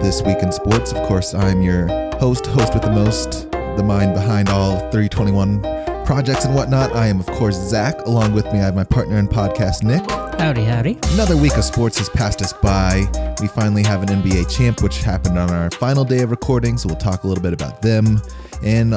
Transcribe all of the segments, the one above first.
This Week in Sports. Of course, I'm your host with the most, the mind behind all 321 projects and whatnot. I am, of course, Zach. Along with me, I have my partner in podcast, Nick. Howdy, howdy. Another week of sports has passed us by. We finally have an NBA champ, which happened on our final day of recording, so we'll talk a little bit about them and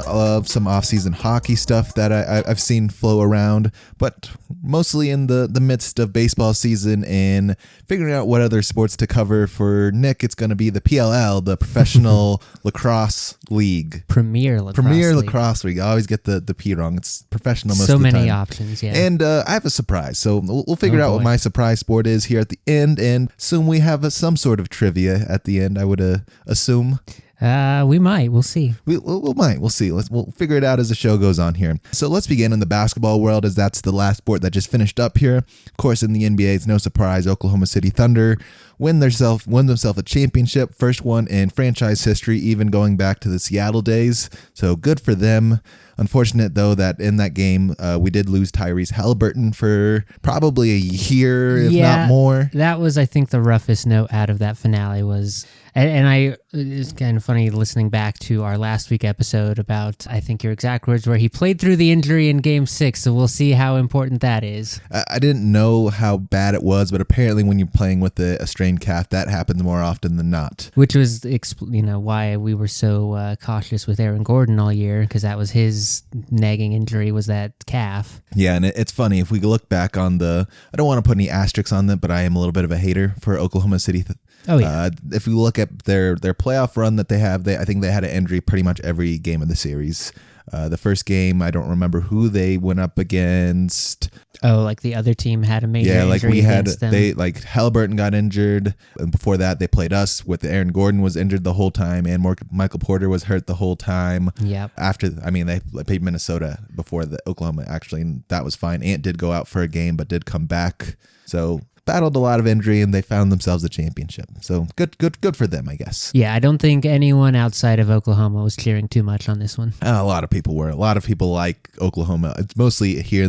some off-season hockey stuff that I've seen flow around, but mostly in the midst of baseball season and figuring out what other sports to cover. For Nick, it's going to be the PLL, the Professional Lacrosse League. Premier Lacrosse League. I always get the P wrong. It's professional most of the time. So many options, yeah. And I have a surprise, so we'll figure out what my surprise sport is here at the end, and assume we have some sort of trivia at the end, I would assume. We might. We'll see. We'll see. We'll figure it out as the show goes on here. So let's begin in the basketball world, as that's the last sport that just finished up here. Of course, in the NBA, it's no surprise. Oklahoma City Thunder won themselves a championship, first one in franchise history, even going back to the Seattle days. So good for them. Unfortunate, though, that in that game, we did lose Tyrese Halliburton for probably a year, if not more. That was, I think, the roughest note out of that finale was... And it's kind of funny listening back to our last week episode about, I think your exact words were, he played through the injury in Game 6, so we'll see how important that is. I didn't know how bad it was, but apparently when you're playing with a strained calf, that happens more often than not. Which was, why we were so cautious with Aaron Gordon all year, because that was his nagging injury, was that calf. Yeah, and it's funny, if we look back on I don't want to put any asterisks on them, but I am a little bit of a hater for Oklahoma City. Oh, yeah. If you look at their playoff run that they have, I think they had an injury pretty much every game of the series. The first game, I don't remember who they went up against. Oh, like the other team had a major injury against them. Halliburton got injured, and before that they played us with Aaron Gordon was injured the whole time, and Michael Porter was hurt the whole time. Yep. They played Minnesota before the Oklahoma, actually, and that was fine. Ant did go out for a game, but did come back. So battled a lot of injury, and they found themselves a championship. So good for them, I guess. Yeah, I don't think anyone outside of Oklahoma was cheering too much on this one. A lot of people were. A lot of people like Oklahoma. It's mostly here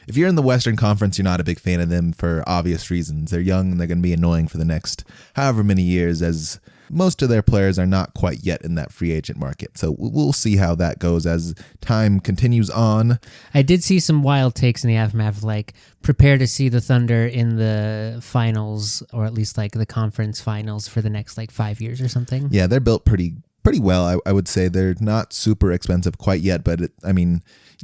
if you're in the Western Conference, you're not a big fan of them for obvious reasons. They're young, and they're going to be annoying for the next however many years, as most of their players are not quite yet in that free agent market. So we'll see how that goes as time continues on. I did see some wild takes in the aftermath, like prepare to see the Thunder in the finals, or at least like the conference finals for the next 5 years or something. Yeah, they're built pretty well. I would say they're not super expensive quite yet, but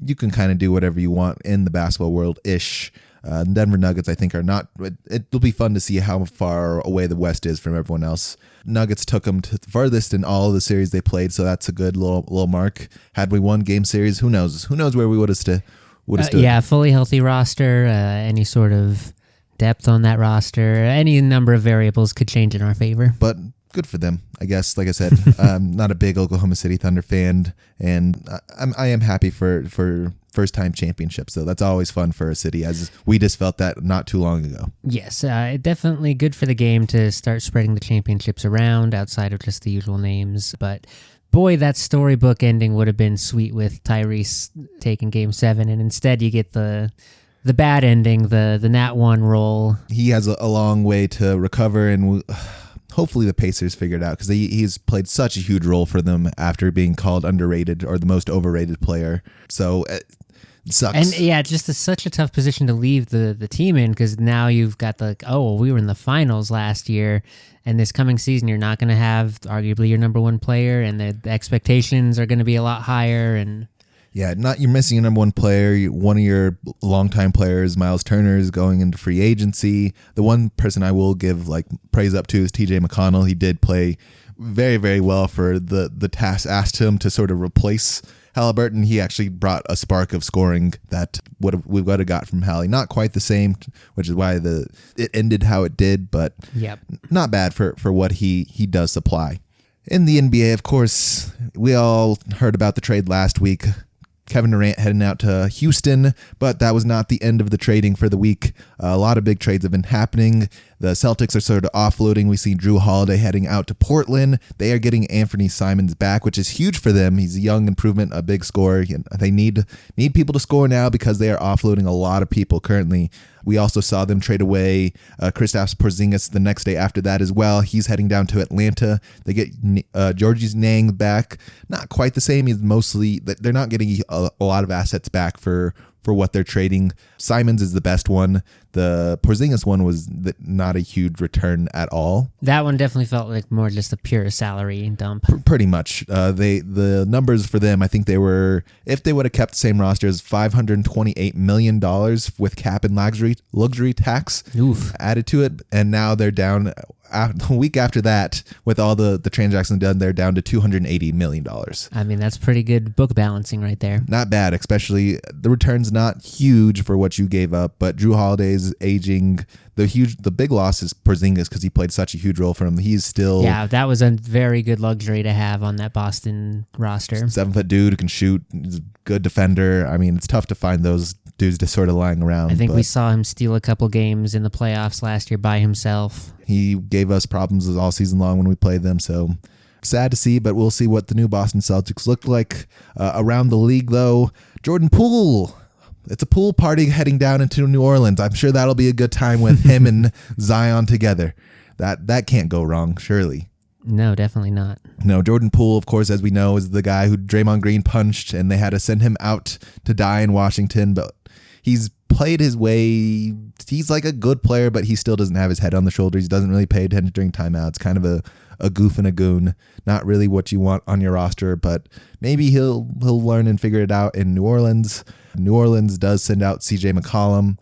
you can kind of do whatever you want in the basketball world-ish. Denver Nuggets, I think, are not. It'll be fun to see how far away the West is from everyone else. Nuggets took them to the farthest in all of the series they played, so that's a good little mark. Had we won game series, who knows? Who knows where we would have stood? Yeah, fully healthy roster, any sort of depth on that roster, any number of variables could change in our favor. But good for them, I guess. Like I said, I'm not a big Oklahoma City Thunder fan, and I am happy for first-time championships, so that's always fun for a city, as we just felt that not too long ago. Yes, definitely good for the game to start spreading the championships around outside of just the usual names, but boy, that storybook ending would have been sweet with Tyrese taking Game 7, and instead you get the bad ending, the Nat 1 roll. He has a long way to recover, and hopefully the Pacers figure it out, because he's played such a huge role for them after being called underrated or the most overrated player. So it sucks. And yeah, just such a tough position to leave the team in, because now you've got we were in the finals last year, and this coming season you're not going to have arguably your number one player, and the expectations are going to be a lot higher. And yeah, you're missing your number one player. One of your longtime players, Miles Turner, is going into free agency. The one person I will give praise up to is TJ McConnell. He did play very, very well for the task asked him to sort of replace Halliburton. He actually brought a spark of scoring that we would have got from Hallie. Not quite the same, which is why it ended how it did, but yep, not bad for what he does supply. In the NBA, of course, we all heard about the trade last week. Kevin Durant heading out to Houston, but that was not the end of the trading for the week. A lot of big trades have been happening. The Celtics are sort of offloading. We see Drew Holiday heading out to Portland. They are getting Anthony Simons back, which is huge for them. He's a young improvement, a big scorer. They need people to score now because they are offloading a lot of people currently. We also saw them trade away Kristaps Porzingis the next day after that as well. He's heading down to Atlanta. They get Georges Niang back. Not quite the same. He's mostly, they're not getting a lot of assets back for what they're trading. Simons is the best one. The Porzingis one was not a huge return at all. That one definitely felt like more just a pure salary dump. Pretty much. The numbers for them, I think they were, if they would have kept the same rosters, $528 million with cap and luxury tax added to it. And now they're down, a week after that, with all the transactions done, they're down to $280 million. I mean, that's pretty good book balancing right there. Not bad, especially the return's not huge for what you gave up, but Drew Holiday's aging. The big loss is Porzingis because he played such a huge role for him. He's still... Yeah, that was a very good luxury to have on that Boston roster. 7-foot dude who can shoot, he's a good defender. I mean, it's tough to find those dudes just sort of lying around. I think we saw him steal a couple games in the playoffs last year by himself. He gave us problems all season long when we played them, so sad to see, but we'll see what the new Boston Celtics look like. Around the league, though, Jordan Poole. It's a pool party heading down into New Orleans. I'm sure that'll be a good time with him and Zion together. That can't go wrong, surely. No, definitely not. No, Jordan Poole, of course, as we know, is the guy who Draymond Green punched, and they had to send him out to die in Washington, but he's played his way. He's like a good player, but he still doesn't have his head on the shoulders. He doesn't really pay attention during timeouts. Kind of a goof and a goon. Not really what you want on your roster, but maybe he'll learn and figure it out in New Orleans. New Orleans does send out CJ McCollum,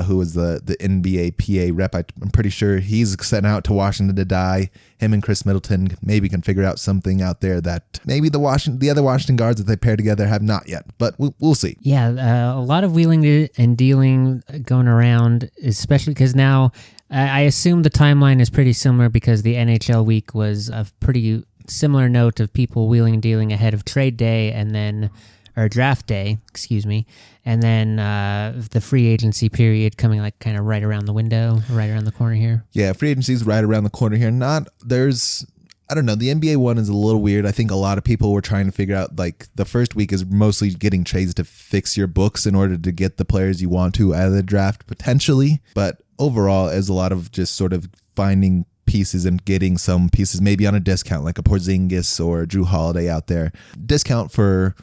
who was the NBA PA rep. I'm pretty sure he's sent out to Washington to die. Him and Chris Middleton maybe can figure out something out there that maybe the other Washington guards that they pair together have not yet, but we'll see. Yeah, a lot of wheeling and dealing going around, especially because now I assume the timeline is pretty similar because the NHL week was a pretty similar note of people wheeling and dealing ahead of trade day and then... or draft day, excuse me, and then the free agency period coming like kind of right around the window, right around the corner here. Yeah, free agency is right around the corner here. I don't know, the NBA one is a little weird. I think a lot of people were trying to figure out, like, the first week is mostly getting trades to fix your books in order to get the players you want to out of the draft, potentially. But overall, is a lot of just sort of finding pieces and getting some pieces maybe on a discount, like a Porzingis or Drew Holiday out there. Discount for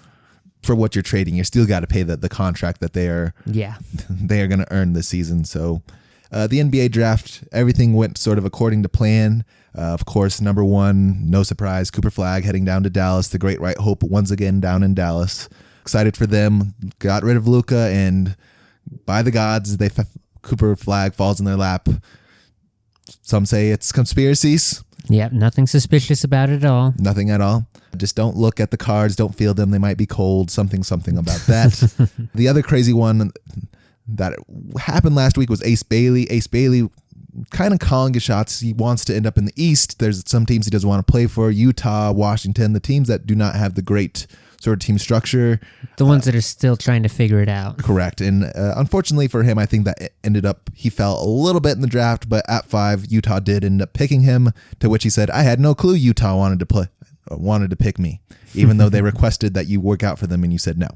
what you're trading. You still got to pay the contract that they are going to earn this season. So the NBA draft, everything went sort of according to plan. Of course, number one, no surprise, Cooper Flagg heading down to Dallas. The great white hope once again down in Dallas. Excited for them. Got rid of Luka, and by the gods, Cooper Flagg falls in their lap. Some say it's conspiracies. Yep, nothing suspicious about it at all. Nothing at all. Just don't look at the cards, don't feel them. They might be cold. Something about that. The other crazy one that happened last week was Ace Bailey. Ace Bailey kind of calling his shots. He wants to end up in the East. There's some teams he doesn't want to play for. Utah, Washington, the teams that do not have the great sort of team structure. The ones that are still trying to figure it out. Correct. And unfortunately for him, I think that he fell a little bit in the draft, but at 5, Utah did end up picking him, to which he said, I had no clue Utah wanted to pick me, even though they requested that you work out for them and you said no.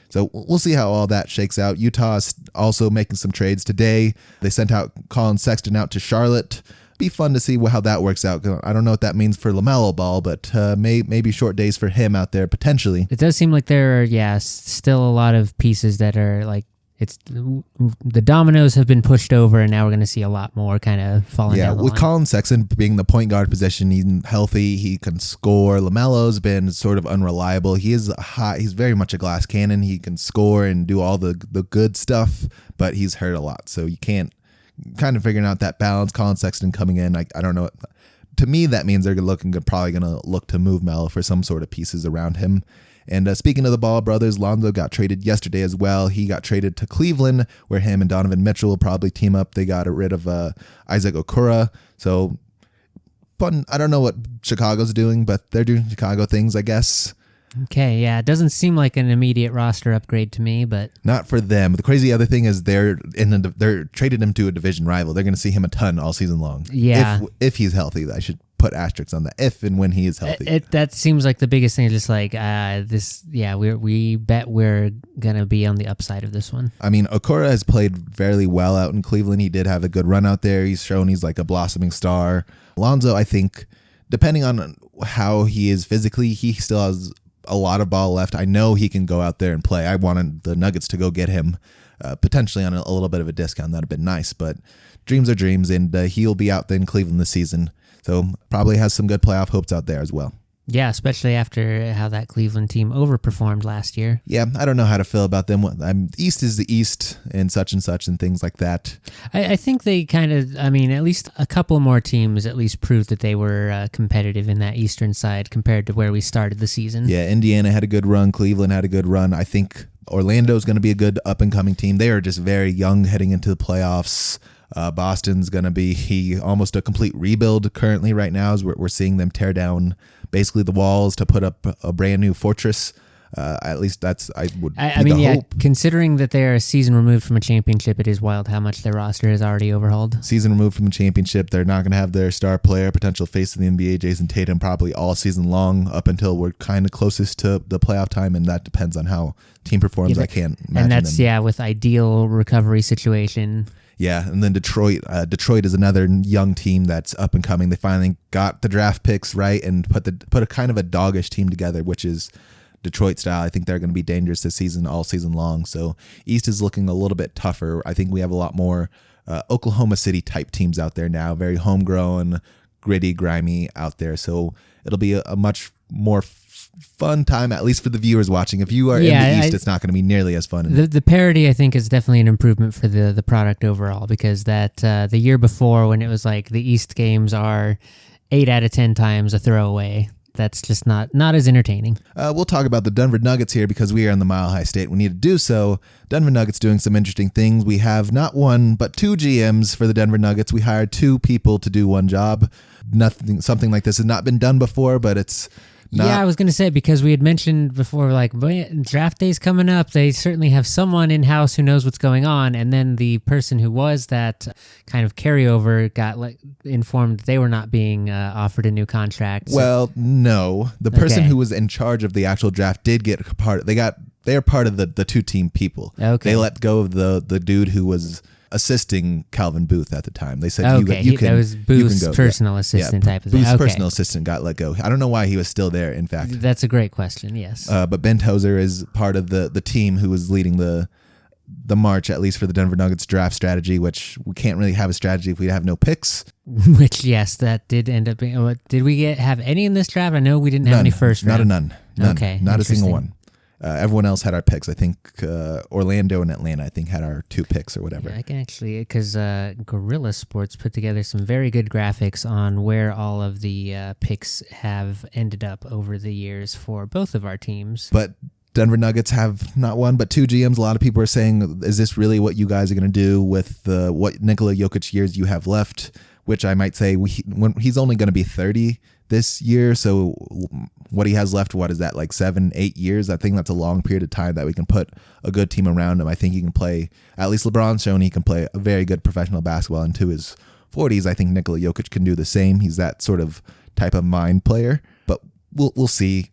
So we'll see how all that shakes out. Utah is also making some trades today. They sent out Colin Sexton out to Charlotte. Be fun to see how that works out. I don't know what that means for LaMelo Ball, but maybe short days for him out there potentially. It does seem like there are, still a lot of pieces that are like, the dominoes have been pushed over, and now we're going to see a lot more kind of falling down the with line. Colin Sexton being the point guard position, he's healthy, he can score. LaMelo's been sort of unreliable. He's very much a glass cannon. He can score and do all the good stuff, but he's hurt a lot, so you can't kind of figuring out that balance. Colin Sexton coming in, I don't know. To me, that means they're probably going to look to move Melo for some sort of pieces around him. And speaking of the Ball brothers, Lonzo got traded yesterday as well. He got traded to Cleveland, where him and Donovan Mitchell will probably team up. They got rid of Isaac Okura. So fun. I don't know what Chicago's doing, but they're doing Chicago things, I guess. Okay, yeah, it doesn't seem like an immediate roster upgrade to me, but Not for them. The crazy other thing is they're traded him to a division rival. They're going to see him a ton all season long. Yeah. If he's healthy, I should put asterisks on that. If and when he is healthy. that seems like the biggest thing. Just like this, yeah, we bet we're gonna be on the upside of this one. I mean, Okura has played fairly well out in Cleveland. He did have a good run out there. He's shown he's like a blossoming star. Alonzo, I think, depending on how he is physically, he still has a lot of ball left. I know he can go out there and play. I wanted the Nuggets to go get him, potentially on a little bit of a discount. That'd have been nice, but dreams are dreams, and he'll be out there in Cleveland this season. So probably has some good playoff hopes out there as well. Yeah, especially after how that Cleveland team overperformed last year. Yeah, I don't know how to feel about them. East is the East and things like that. I think they kind of, I mean, at least a couple more teams at least proved that they were competitive in that Eastern side compared to where we started the season. Yeah, Indiana had a good run. Cleveland had a good run. I think Orlando's going to be a good up-and-coming team. They are just very young heading into the playoffs. Boston's going to be almost a complete rebuild currently right now as we're seeing them tear down basically the walls to put up a brand new fortress. At least I mean, yeah, hope. Considering that they're a season removed from a championship, it is wild how much their roster is already overhauled. Season removed from a championship, they're not going to have their star player, potential face of the NBA, Jason Tatum, probably all season long up until we're kind of closest to the playoff time, and that depends on how team performs. Yeah, I can't imagine and that's them. with ideal recovery situation. Yeah, and then Detroit. Detroit is another young team that's up and coming. They finally got the draft picks right and put a kind of a doggish team together, which is Detroit style. I think they're going to be dangerous this season, all season long. So East is looking a little bit tougher. I think we have a lot more Oklahoma City type teams out there now, very homegrown, gritty, grimy out there. So it'll be a much more fun time, at least for the viewers watching. If you are in the East, it's not going to be nearly as fun. The parity, I think, is definitely an improvement for the product overall, because that the year before, when it was like the East games are 8 out of 10 times a throwaway, that's just not as entertaining. We'll talk about the Denver Nuggets here because we are in the Mile High State. We need to do so. Denver Nuggets doing some interesting things. We have not one, but 2 GMs for the Denver Nuggets. We hired 2 people to do one job. Something like this has not been done before, but it's I was going to say, because we had mentioned before, like, draft day's coming up. They certainly have someone in-house who knows what's going on. And then the person who was that kind of carryover got informed they were not being offered a new contract. Well, no. The person who was in charge of the actual draft did get they are part of the 2-team people. Okay. They let go of the dude who was assisting Calvin Booth at the time. They said, that was Booth's personal assistant type of thing. Booth's personal assistant got let go. I don't know why he was still there, in fact. That's a great question, yes. But Ben Tozer is part of the team who was leading the march, at least for the Denver Nuggets draft strategy, which we can't really have a strategy if we have no picks. Which, yes, that did end up being... Did we have any in this draft? I know we didn't have any first round. Not a none. Okay, not a single one. Everyone else had our picks. I think Orlando and Atlanta, I think, had our 2 picks or whatever. Yeah, I can actually, because Gorilla Sports put together some very good graphics on where all of the picks have ended up over the years for both of our teams. But Denver Nuggets have not one, but 2 GMs. A lot of people are saying, is this really what you guys are going to do with what Nikola Jokic years you have left? Which I might say, when he's only going to be 30 this year, so what he has left, what is that, like 7-8 years? I think that's a long period of time that we can put a good team around him. I think he can play, at least LeBron's shown he can play a very good professional basketball into his 40s. I think Nikola Jokic can do the same. He's that sort of type of mind player, but we'll see.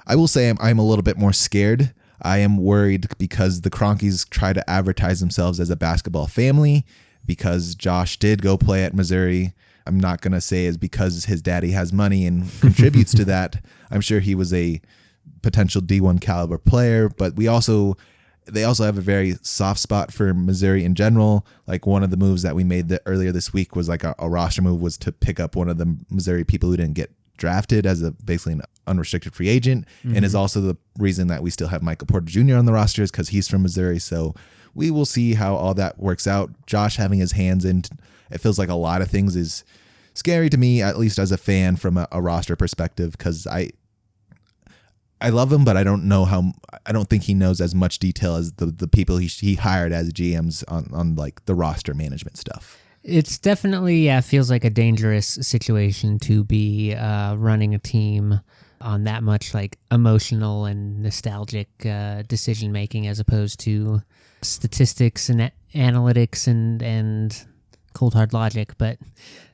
I will say I'm a little bit more scared. I am worried because the Cronkies try to advertise themselves as a basketball family, because Josh did go play at Missouri. I'm not going to say it's because his daddy has money and contributes to that. I'm sure he was a potential D1 caliber player, but they also have a very soft spot for Missouri in general. Like, one of the moves that we made earlier this week was like a roster move, was to pick up one of the Missouri people who didn't get drafted as basically an unrestricted free agent, and is also the reason that we still have Michael Porter Jr. on the roster, is because he's from Missouri. So we will see how all that works out. Josh having his hands in, it feels like a lot of things, is scary to me, at least as a fan from a roster perspective, because I love him, but I don't think he knows as much detail as the people he hired as GMs on like the roster management stuff. It's definitely, feels like a dangerous situation to be running a team on that much like emotional and nostalgic decision making as opposed to statistics and analytics and cold hard logic. But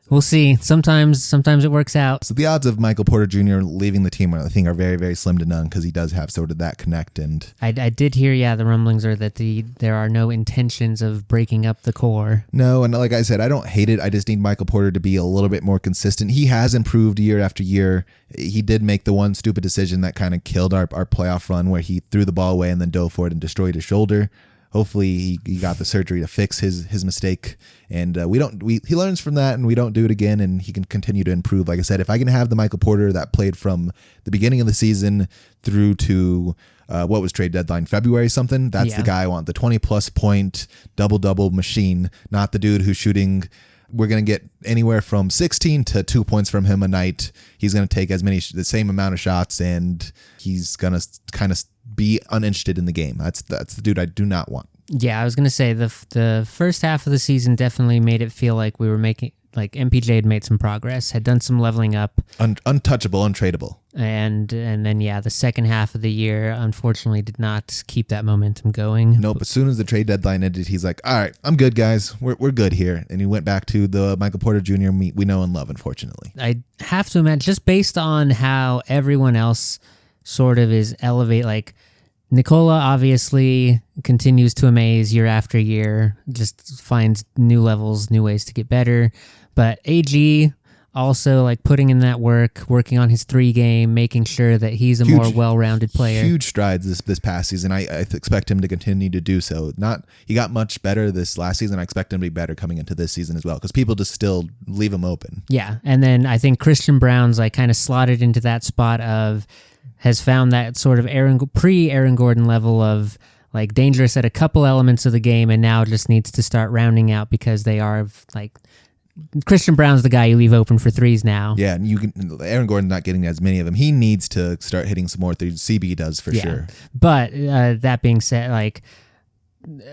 we'll see. Sometimes it works out. So the odds of Michael Porter Jr. leaving the team, I think, are very, very slim to none because he does have sort of that connect. And I did hear, the rumblings are that there are no intentions of breaking up the core. No, and like I said, I don't hate it. I just need Michael Porter to be a little bit more consistent. He has improved year after year. He did make the one stupid decision that kind of killed our playoff run where he threw the ball away and then dove for it and destroyed his shoulder. Hopefully he got the surgery to fix his mistake, and he learns from that, and we don't do it again, and he can continue to improve. Like I said, if I can have the Michael Porter that played from the beginning of the season through to what was trade deadline, February something, that's the guy I want. The 20+ point double machine, not the dude who's shooting. We're going to get anywhere from 16 to 2 points from him a night. He's going to take the same amount of shots, and he's going to kind of be uninterested in the game. That's the dude I do not want. Yeah, I was going to say the first half of the season definitely made it feel like we were making, like MPJ had made some progress, had done some leveling up. Untouchable, untradeable. And then, the second half of the year, unfortunately, did not keep that momentum going. Nope, as soon as the trade deadline ended, he's like, all right, I'm good, guys. We're good here. And he went back to the Michael Porter Jr. we know and love, unfortunately. I have to imagine, just based on how everyone else sort of is like, Nikola obviously continues to amaze year after year, just finds new levels, new ways to get better. But AG also like putting in that work, working on his 3 game, making sure that he's a more well-rounded player. Huge strides this past season. I expect him to continue to do so. He got much better this last season. I expect him to be better coming into this season as well because people just still leave him open. Yeah, and then I think Christian Brown's like kind of slotted into that spot of has found that sort of pre-Aaron Gordon level of like dangerous at a couple elements of the game and now just needs to start rounding out because they are like Christian Brown's the guy you leave open for threes now. Yeah, and Aaron Gordon's not getting as many of them. He needs to start hitting some more threes. CB does for sure. But that being said, like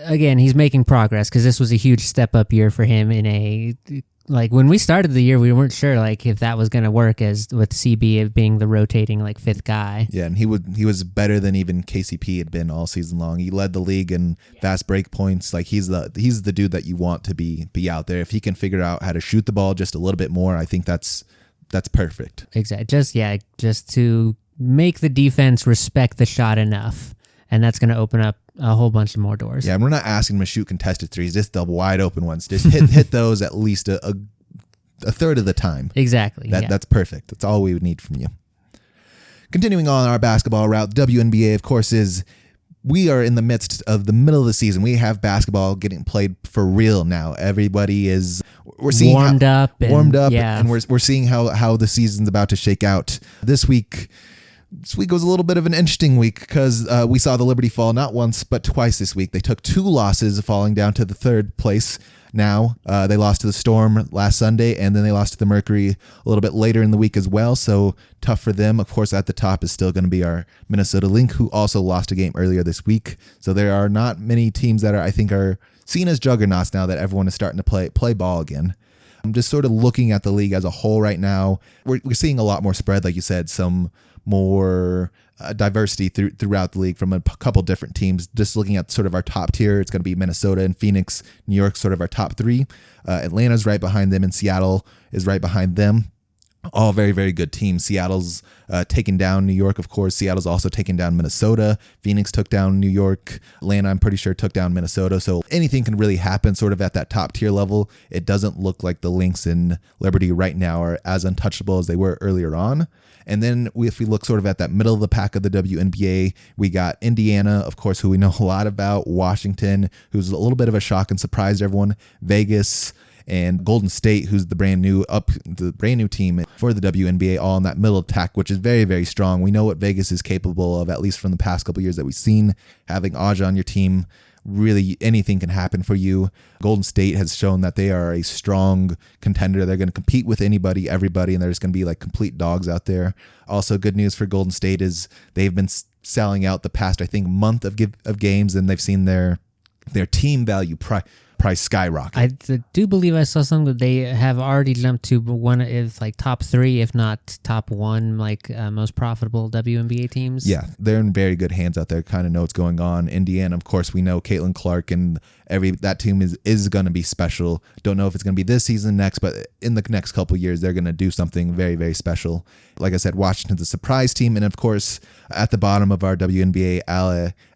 again, he's making progress because this was a huge step up year for him in a like when we started the year, we weren't sure like if that was going to work as with CB being the rotating like 5th guy. Yeah, and he was better than even KCP had been all season long. He led the league in fast break points. Like he's the dude that you want to be out there. If he can figure out how to shoot the ball just a little bit more, I think that's perfect. Exactly. Just to make the defense respect the shot enough, and that's going to open up a whole bunch of more doors. Yeah, we're not asking him to shoot contested threes, just the wide open ones. Just hit those at least a third of the time. Exactly. That's perfect. That's all we would need from you. Continuing on our basketball route, WNBA, of course, we are in the midst of the middle of the season. We have basketball getting played for real now. Everybody we're seeing warmed up, and we're seeing how the season's about to shake out. This week was a little bit of an interesting week because we saw the Liberty fall not once but twice this week. They took 2 losses, falling down to the 3rd place. Now they lost to the Storm last Sunday, and then they lost to the Mercury a little bit later in the week as well. So tough for them. Of course, at the top is still going to be our Minnesota Lynx, who also lost a game earlier this week. So there are not many teams that I think are seen as juggernauts now that everyone is starting to play ball again. I'm just sort of looking at the league as a whole right now. We're seeing a lot more spread, like you said, some more diversity throughout the league from a couple different teams. Just looking at sort of our top tier, it's going to be Minnesota and Phoenix, New York, sort of our top 3. Atlanta's right behind them, and Seattle is right behind them. All very, very good teams. Seattle's taken down New York, of course. Seattle's also taken down Minnesota. Phoenix took down New York. Atlanta, I'm pretty sure, took down Minnesota. So anything can really happen sort of at that top tier level. It doesn't look like the Lynx and Liberty right now are as untouchable as they were earlier on. And then if we look sort of at that middle of the pack of the WNBA, we got Indiana, of course, who we know a lot about, Washington, who's a little bit of a shock and surprised everyone, Vegas, and Golden State, who's the brand new team for the WNBA, all in that middle attack, which is very, very strong. We know what Vegas is capable of, at least from the past couple of years that we've seen. Having Aja on your team, really anything can happen for you. Golden State has shown that they are a strong contender. They're going to compete with anybody, everybody, and there's going to be like complete dogs out there. Also, good news for Golden State is they've been selling out the past, I think, month of games, and they've seen their team value price skyrocket. I do believe I saw something that they have already jumped to one of like top 3, if not top 1, like most profitable WNBA teams. Yeah, they're in very good hands out there. Kind of know what's going on. Indiana, of course, we know Caitlin Clark and that team is going to be special. Don't know if it's going to be this season, next, but in the next couple of years, they're going to do something very, very special. Like I said, Washington's a surprise team, and of course, at the bottom of our WNBA,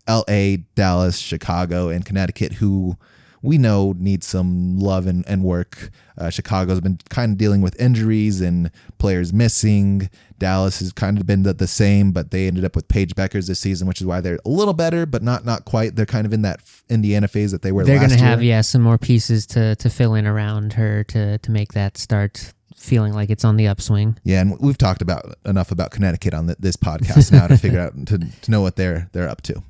LA, Dallas, Chicago, and Connecticut, who we know need some love and work. Chicago's been kind of dealing with injuries and players missing. Dallas has kind of been the same, but they ended up with Paige Beckers this season, which is why they're a little better, but not quite. They're kind of in that Indiana phase that they were last year. They're going to have, some more pieces to fill in around her to make that start feeling like it's on the upswing. Yeah, and we've talked enough about Connecticut on this podcast now to figure out, to know what they're up to.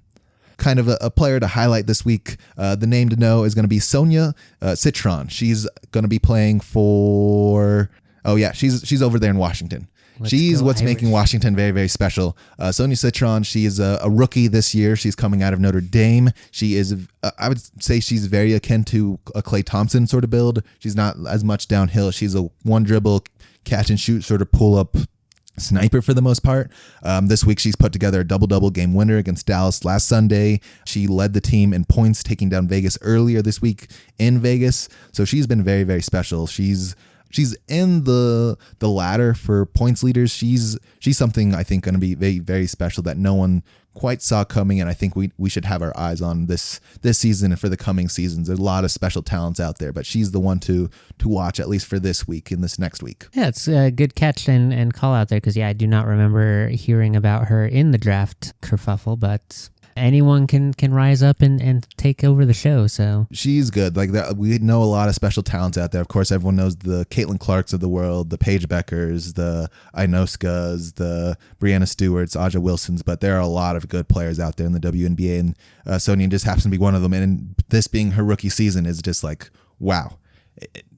Kind of a player to highlight this week. The name to know is going to be Sonia Citron. She's going to be playing for. Oh yeah, she's over there in Washington. She's what's making Washington very, very special. Sonia Citron, she is a rookie this year. She's coming out of Notre Dame. She is, I would say she's very akin to a Klay Thompson sort of build. She's not as much downhill. She's a one dribble, catch and shoot sort of pull up sniper for the most part. This week she's put together a double-double game winner against Dallas last Sunday. She led the team in points, taking down Vegas earlier this week in Vegas. So she's been very, very special. She's in the ladder for points leaders. She's something I think going to be very, very special that no one quite saw coming, and I think we should have our eyes on this season and for the coming seasons. There's a lot of special talents out there, but she's the one to watch, at least for this week and this next week. Yeah, it's a good catch and call out there, because I do not remember hearing about her in the draft kerfuffle, but anyone can rise up and take over the show. So she's good. Like that, we know a lot of special talents out there. Of course, everyone knows the Caitlin Clarks of the world, the Paige Beckers, the Inoskas, the Brianna Stewarts, Aja Wilsons, but there are a lot of good players out there in the WNBA, and Sonia just happens to be one of them. And this being her rookie season is just like, wow.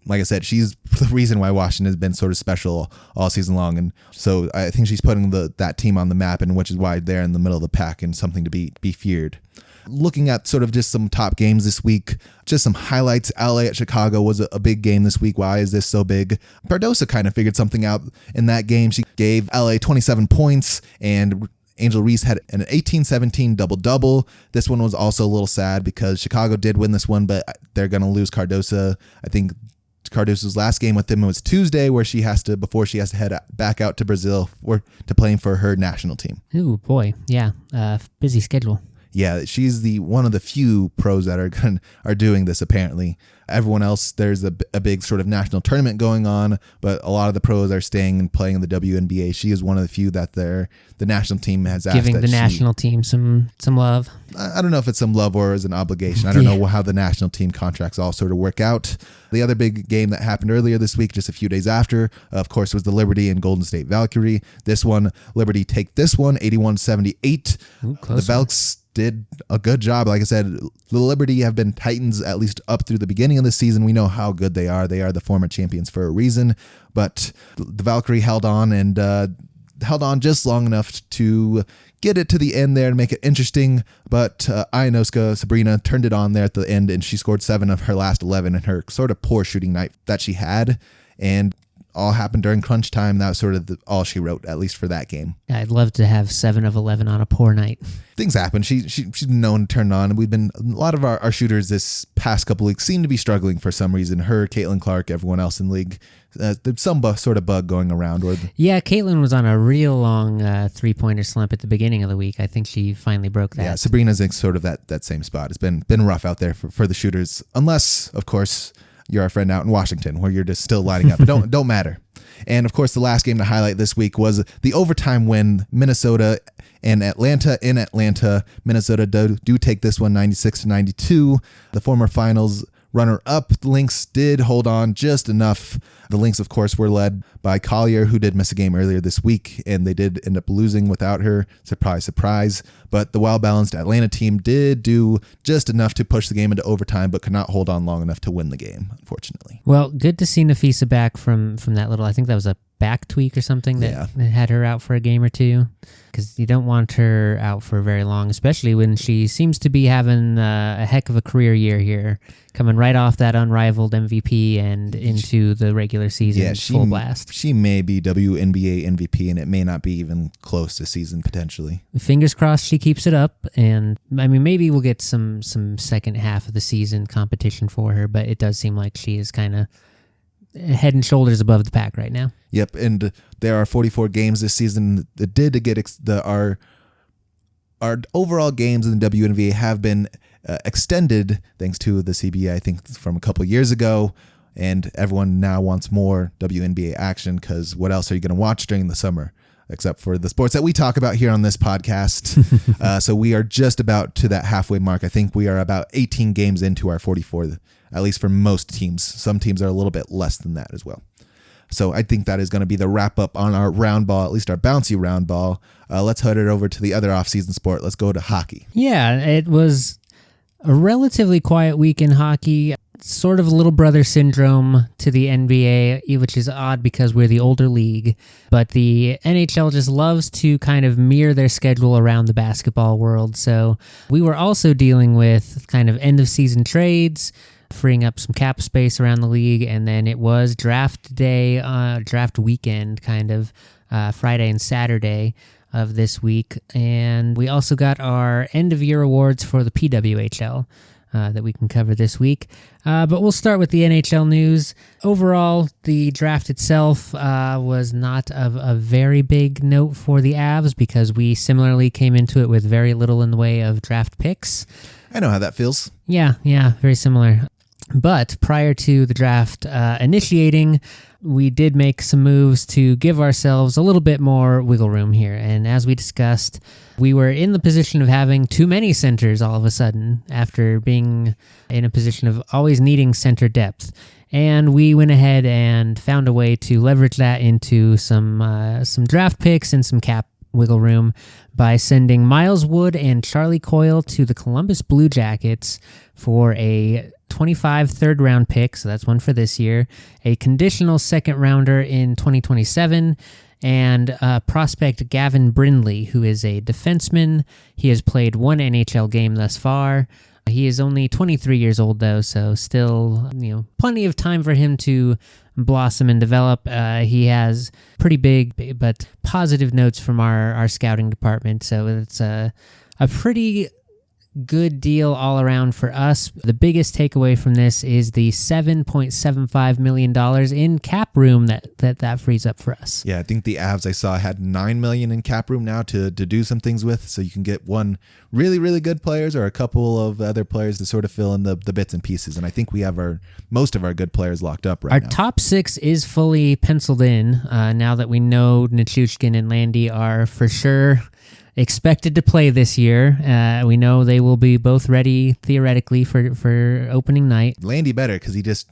Like I said, she's the reason why Washington has been sort of special all season long. And so I think she's putting that team on the map, and which is why they're in the middle of the pack and something to be feared. Looking at sort of just some top games this week, just some highlights. LA at Chicago was a big game this week. Why is this so big? Cardoso kind of figured something out in that game. She gave LA 27 points, and Angel Reese had an 18-17 double-double. This one was also a little sad because Chicago did win this one, but they're going to lose Cardoso. I think Cardoso's last game with them was Tuesday, where she has to head back out to Brazil to playing for her national team. Ooh, boy. Yeah. Busy schedule. Yeah, she's one of the few pros that are doing this, apparently. Everyone else, there's a big sort of national tournament going on, but a lot of the pros are staying and playing in the WNBA. She is one of the few that the national team has asked. Giving the national team some love. I don't know if it's some love or as an obligation. I don't know how the national team contracts all sort of work out. The other big game that happened earlier this week, just a few days after, of course, was the Liberty and Golden State Valkyrie. This one, Liberty take this one, 81-78. The Valks did a good job. Like I said, the Liberty have been Titans at least up through the beginning of the season. We know how good they are. They are the former champions for a reason, but the Valkyrie held on just long enough to get it to the end there and make it interesting. But Ionoska Sabrina turned it on there at the end, and she scored 7 of her last 11 in her sort of poor shooting night that she had. And all happened during crunch time. That was sort of all she wrote, at least for that game. I'd love to have 7 of 11 on a poor night. Things happen. She's been known to turn on, and a lot of our shooters this past couple weeks seem to be struggling for some reason. Her, Caitlin Clark, everyone else in the league. There's some sort of bug going around. Yeah, Caitlin was on a real long 3-pointer slump at the beginning of the week. I think she finally broke that. Yeah, Sabrina's in sort of that same spot. It's been rough out there for the shooters, unless, of course, you're our friend out in Washington, where you're just still lighting up. It don't matter. And of course, the last game to highlight this week was the overtime win, Minnesota and Atlanta. In Atlanta, Minnesota do take this one 96-92. The former finals runner-up, the Lynx, did hold on just enough. The Lynx, of course, were led by Collier, who did miss a game earlier this week, and they did end up losing without her. Surprise, surprise. But the well-balanced Atlanta team did do just enough to push the game into overtime, but could not hold on long enough to win the game, unfortunately. Well, good to see Nafisa back from that little, I think that was a back tweak or something that had her out for a game or two. Because you don't want her out for very long, especially when she seems to be having a heck of a career year here, coming right off that unrivaled MVP and into the regular season full blast. She may be WNBA MVP, and it may not be even close to season potentially. Fingers crossed she keeps it up, and I mean maybe we'll get some second half of the season competition for her, but it does seem like she is kind of head and shoulders above the pack right now. Yep, and there are 44 games this season. It did to get our overall games in the WNBA have been extended thanks to the CBA, I think, from a couple years ago, and everyone now wants more WNBA action because what else are you going to watch during the summer except for the sports that we talk about here on this podcast? So we are just about to that halfway mark. I think we are about 18 games into our 44, at least for most teams. Some teams are a little bit less than that as well. So I think that is going to be the wrap up on our round ball, at least our bouncy round ball. Let's head it over to the other off-season sport. Let's go to hockey. Yeah, it was a relatively quiet week in hockey. Sort of little brother syndrome to the NBA, which is odd because we're the older league. But the NHL just loves to kind of mirror their schedule around the basketball world. So we were also dealing with kind of end-of-season trades, freeing up some cap space around the league, and then it was draft day, draft weekend, kind of Friday and Saturday of this week, and we also got our end-of-year awards for the PWHL that we can cover this week. But we'll start with the NHL news. Overall, the draft itself was not of a very big note for the Avs because we similarly came into it with very little in the way of draft picks. I know how that feels. Yeah, very similar. But prior to the draft initiating, we did make some moves to give ourselves a little bit more wiggle room here. And as we discussed, we were in the position of having too many centers all of a sudden after being in a position of always needing center depth. And we went ahead and found a way to leverage that into some draft picks and some cap wiggle room by sending Miles Wood and Charlie Coyle to the Columbus Blue Jackets for a 25 third-round pick, so that's one for this year, a conditional second-rounder in 2027, and prospect Gavin Brindley, who is a defenseman. He has played one NHL game thus far. He is only 23 years old, though, so still, plenty of time for him to blossom and develop. He has pretty big but positive notes from our scouting department, so it's a pretty good deal all around for us. The biggest takeaway from this is the $7.75 million in cap room that frees up for us. Yeah, I think the Avs I saw had $9 million in cap room now to do some things with, so you can get one really, really good players or a couple of other players to sort of fill in the bits and pieces. And I think we have most of our good players locked up right now. Our top six is fully penciled in now that we know Nichushkin and Landy are for sure expected to play this year. We know they will be both ready theoretically for opening night. Landy better because he just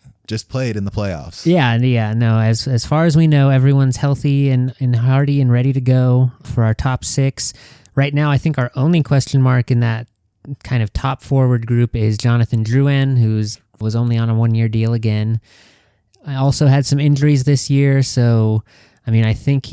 played in the playoffs. Yeah. No, as far as we know, everyone's healthy and hearty and ready to go for our top six. Right now, I think our only question mark in that kind of top forward group is Jonathan Drouin, who was only on a 1-year deal again. I also had some injuries this year, so I mean, I think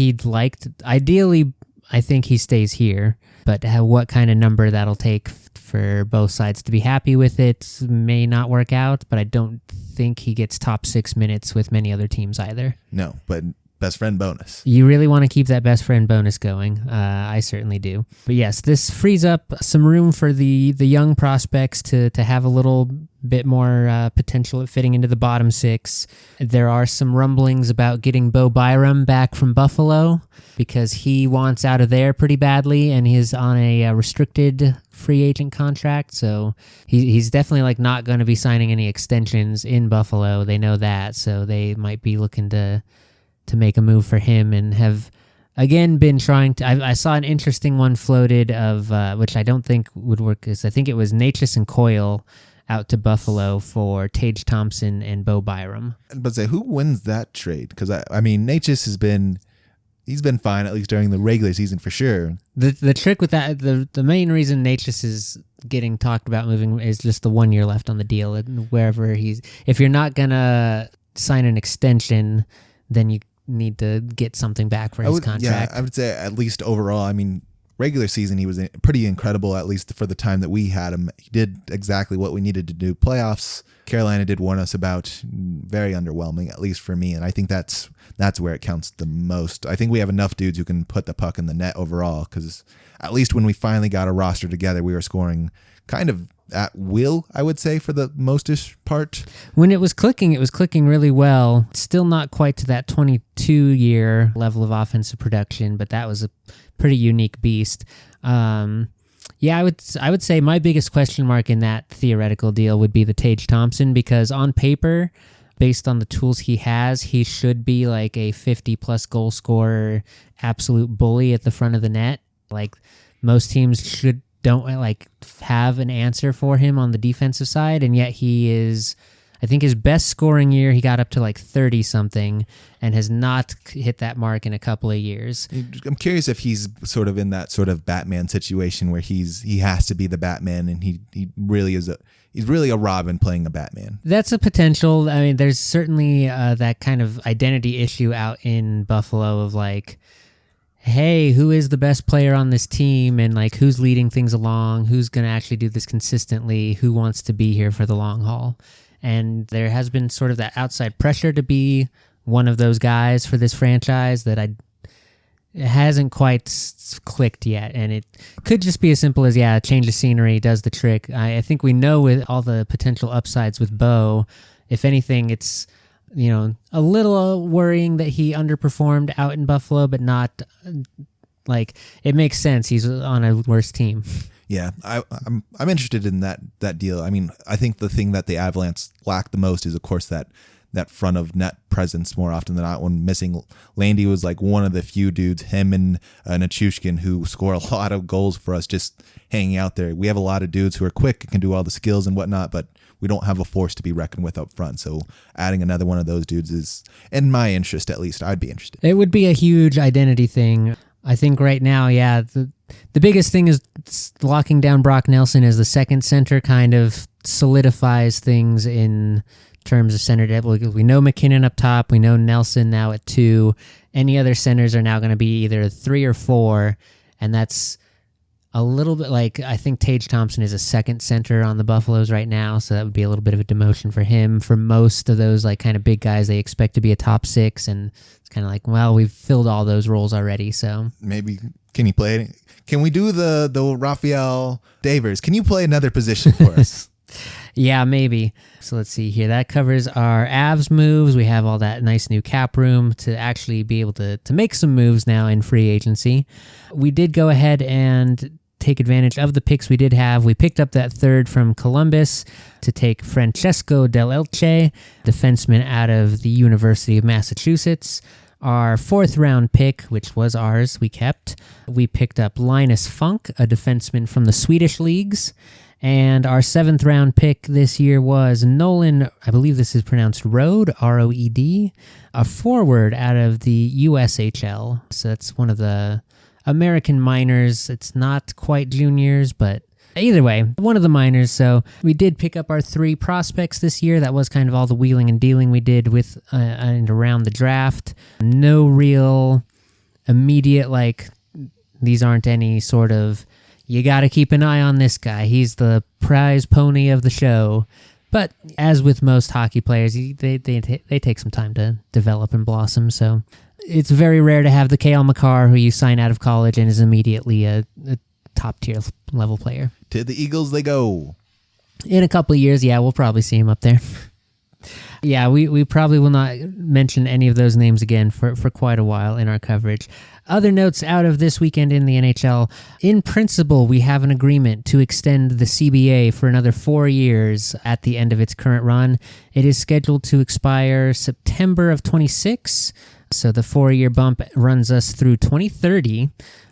ideally, I think he stays here, but what kind of number that'll take for both sides to be happy with it may not work out, but I don't think he gets top 6 minutes with many other teams either. No, but best friend bonus. You really want to keep that best friend bonus going. I certainly do. But yes, this frees up some room for the young prospects to have a little bit more potential at fitting into the bottom six. There are some rumblings about getting Bo Byram back from Buffalo because he wants out of there pretty badly and he's on a restricted free agent contract. So he's definitely not going to be signing any extensions in Buffalo. They know that. So they might be looking to make a move for him and have again been trying to. I saw an interesting one floated of which I don't think would work, because I think it was Natchez and Coyle out to Buffalo for Tage Thompson and Bo Byram. But say, who wins that trade? Because I mean, Natchez he's been fine, at least during the regular season for sure. The trick with that, the main reason Natchez is getting talked about moving is just the 1 year left on the deal, and wherever if you're not gonna sign an extension, then need to get something back for his contract. Yeah, I would say at least overall. I mean, regular season, he was pretty incredible, at least for the time that we had him. He did exactly what we needed to do. Playoffs, Carolina did warn us about. Very underwhelming, at least for me. And I think that's where it counts the most. I think we have enough dudes who can put the puck in the net overall, because at least when we finally got a roster together, we were scoring kind of at will, I would say, for the mostish part. When it was clicking really well. Still not quite to that 22-year level of offensive production, but that was a pretty unique beast. Yeah, I would say my biggest question mark in that theoretical deal would be the Tage Thompson, because on paper, based on the tools he has, he should be like a 50-plus goal scorer, absolute bully at the front of the net. Like most teams don't like have an answer for him on the defensive side, and yet he is, I think his best scoring year, he got up to like 30 something and has not hit that mark in a couple of years. I'm curious if he's sort of in that sort of Batman situation where he has to be the Batman, and he really is he's really a Robin playing a Batman. That's a potential. I mean, there's certainly that kind of identity issue out in Buffalo of like, hey, who is the best player on this team, and like who's leading things along, who's going to actually do this consistently, who wants to be here for the long haul. And there has been sort of that outside pressure to be one of those guys for this franchise that it hasn't quite clicked yet. And it could just be as simple as, yeah, a change of scenery does the trick. I think we know with all the potential upsides with Bo, if anything, it's, a little worrying that he underperformed out in Buffalo, but not like it makes sense. He's on a worse team. Yeah, I'm interested in that deal. I mean, I think the thing that the Avalanche lack the most is, of course, that front of net presence more often than not. When missing Landy was like one of the few dudes, him and Nichushkin, who score a lot of goals for us just hanging out there. We have a lot of dudes who are quick and can do all the skills and whatnot, but we don't have a force to be reckoned with up front. So adding another one of those dudes is, in my interest at least, I'd be interested. It would be a huge identity thing. I think right now, yeah, the biggest thing is locking down Brock Nelson as the second center kind of solidifies things in terms of center depth. We know McKinnon up top. We know Nelson now at 2. Any other centers are now going to be either 3 or 4, and that's a little bit like, I think Tage Thompson is a second center on the Buffaloes right now, so that would be a little bit of a demotion for him. For most of those like kind of big guys, they expect to be a top 6, and it's kind of like, well, we've filled all those roles already. So maybe can he play? Can we do the Rafael Davers? Can you play another position for us? Yeah, maybe. So let's see here. That covers our Avs moves. We have all that nice new cap room to actually be able to make some moves now in free agency. We did go ahead and take advantage of the picks we did have. We picked up that third from Columbus to take Francesco Del Elche, defenseman out of the University of Massachusetts. Our 4th round pick, which was ours, we kept. We picked up Linus Funk, a defenseman from the Swedish leagues. And our 7th round pick this year was Nolan, I believe this is pronounced Roed, R-O-E-D, a forward out of the USHL. So that's one of the American minors. It's not quite juniors, but either way, one of the minors. So we did pick up our 3 prospects this year. That was kind of all the wheeling and dealing we did with and around the draft. No real immediate, like, these aren't any sort of, you got to keep an eye on this guy, he's the prize pony of the show. But as with most hockey players, they take some time to develop and blossom. So it's very rare to have the Cale Makar who you sign out of college and is immediately a top tier level player. To the Eagles they go. In a couple of years, yeah, we'll probably see him up there. Yeah, we probably will not mention any of those names again for quite a while in our coverage. Other notes out of this weekend in the NHL. In principle, we have an agreement to extend the CBA for another 4 years at the end of its current run. It is scheduled to expire September of 26, so the 4-year bump runs us through 2030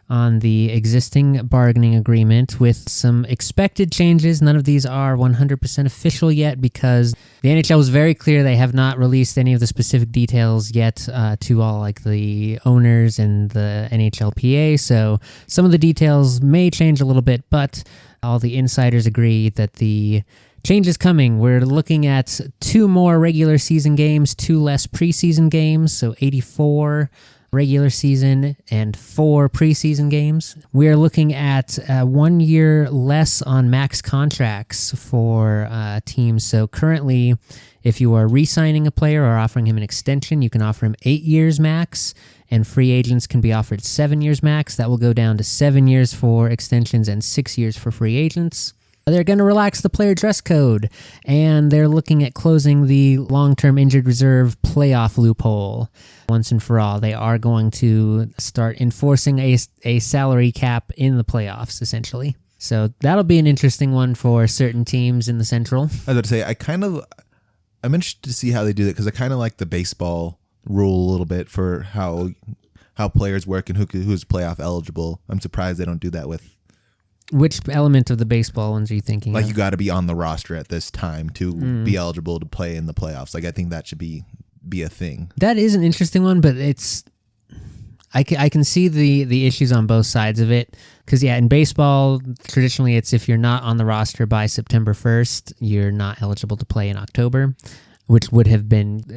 on the existing bargaining agreement with some expected changes. None of these are 100% official yet because the NHL was very clear they have not released any of the specific details yet to all like the owners and the NHLPA. So some of the details may change a little bit, but all the insiders agree that the changes coming. We're looking at 2 more regular season games, 2 less preseason games, so 84 regular season and 4 preseason games. We are looking at 1 year less on max contracts for teams. So currently, if you are re-signing a player or offering him an extension, you can offer him 8 years max, and free agents can be offered 7 years max. That will go down to 7 years for extensions and 6 years for free agents. They're going to relax the player dress code, and they're looking at closing the long-term injured reserve playoff loophole once and for all. They are going to start enforcing a salary cap in the playoffs, essentially. So that'll be an interesting one for certain teams in the Central. I was about to say, I'm interested to see how they do that, because I kind of like the baseball rule a little bit for how players work and who's playoff eligible. I'm surprised they don't do that with. Which element of the baseball ones are you thinking Like of? you got to be on the roster at this time to be eligible to play in the playoffs. Like I think that should be a thing. That is an interesting one, but I can see the issues on both sides of it. Because, in baseball, traditionally it's if you're not on the roster by September 1st, you're not eligible to play in October, which would have meant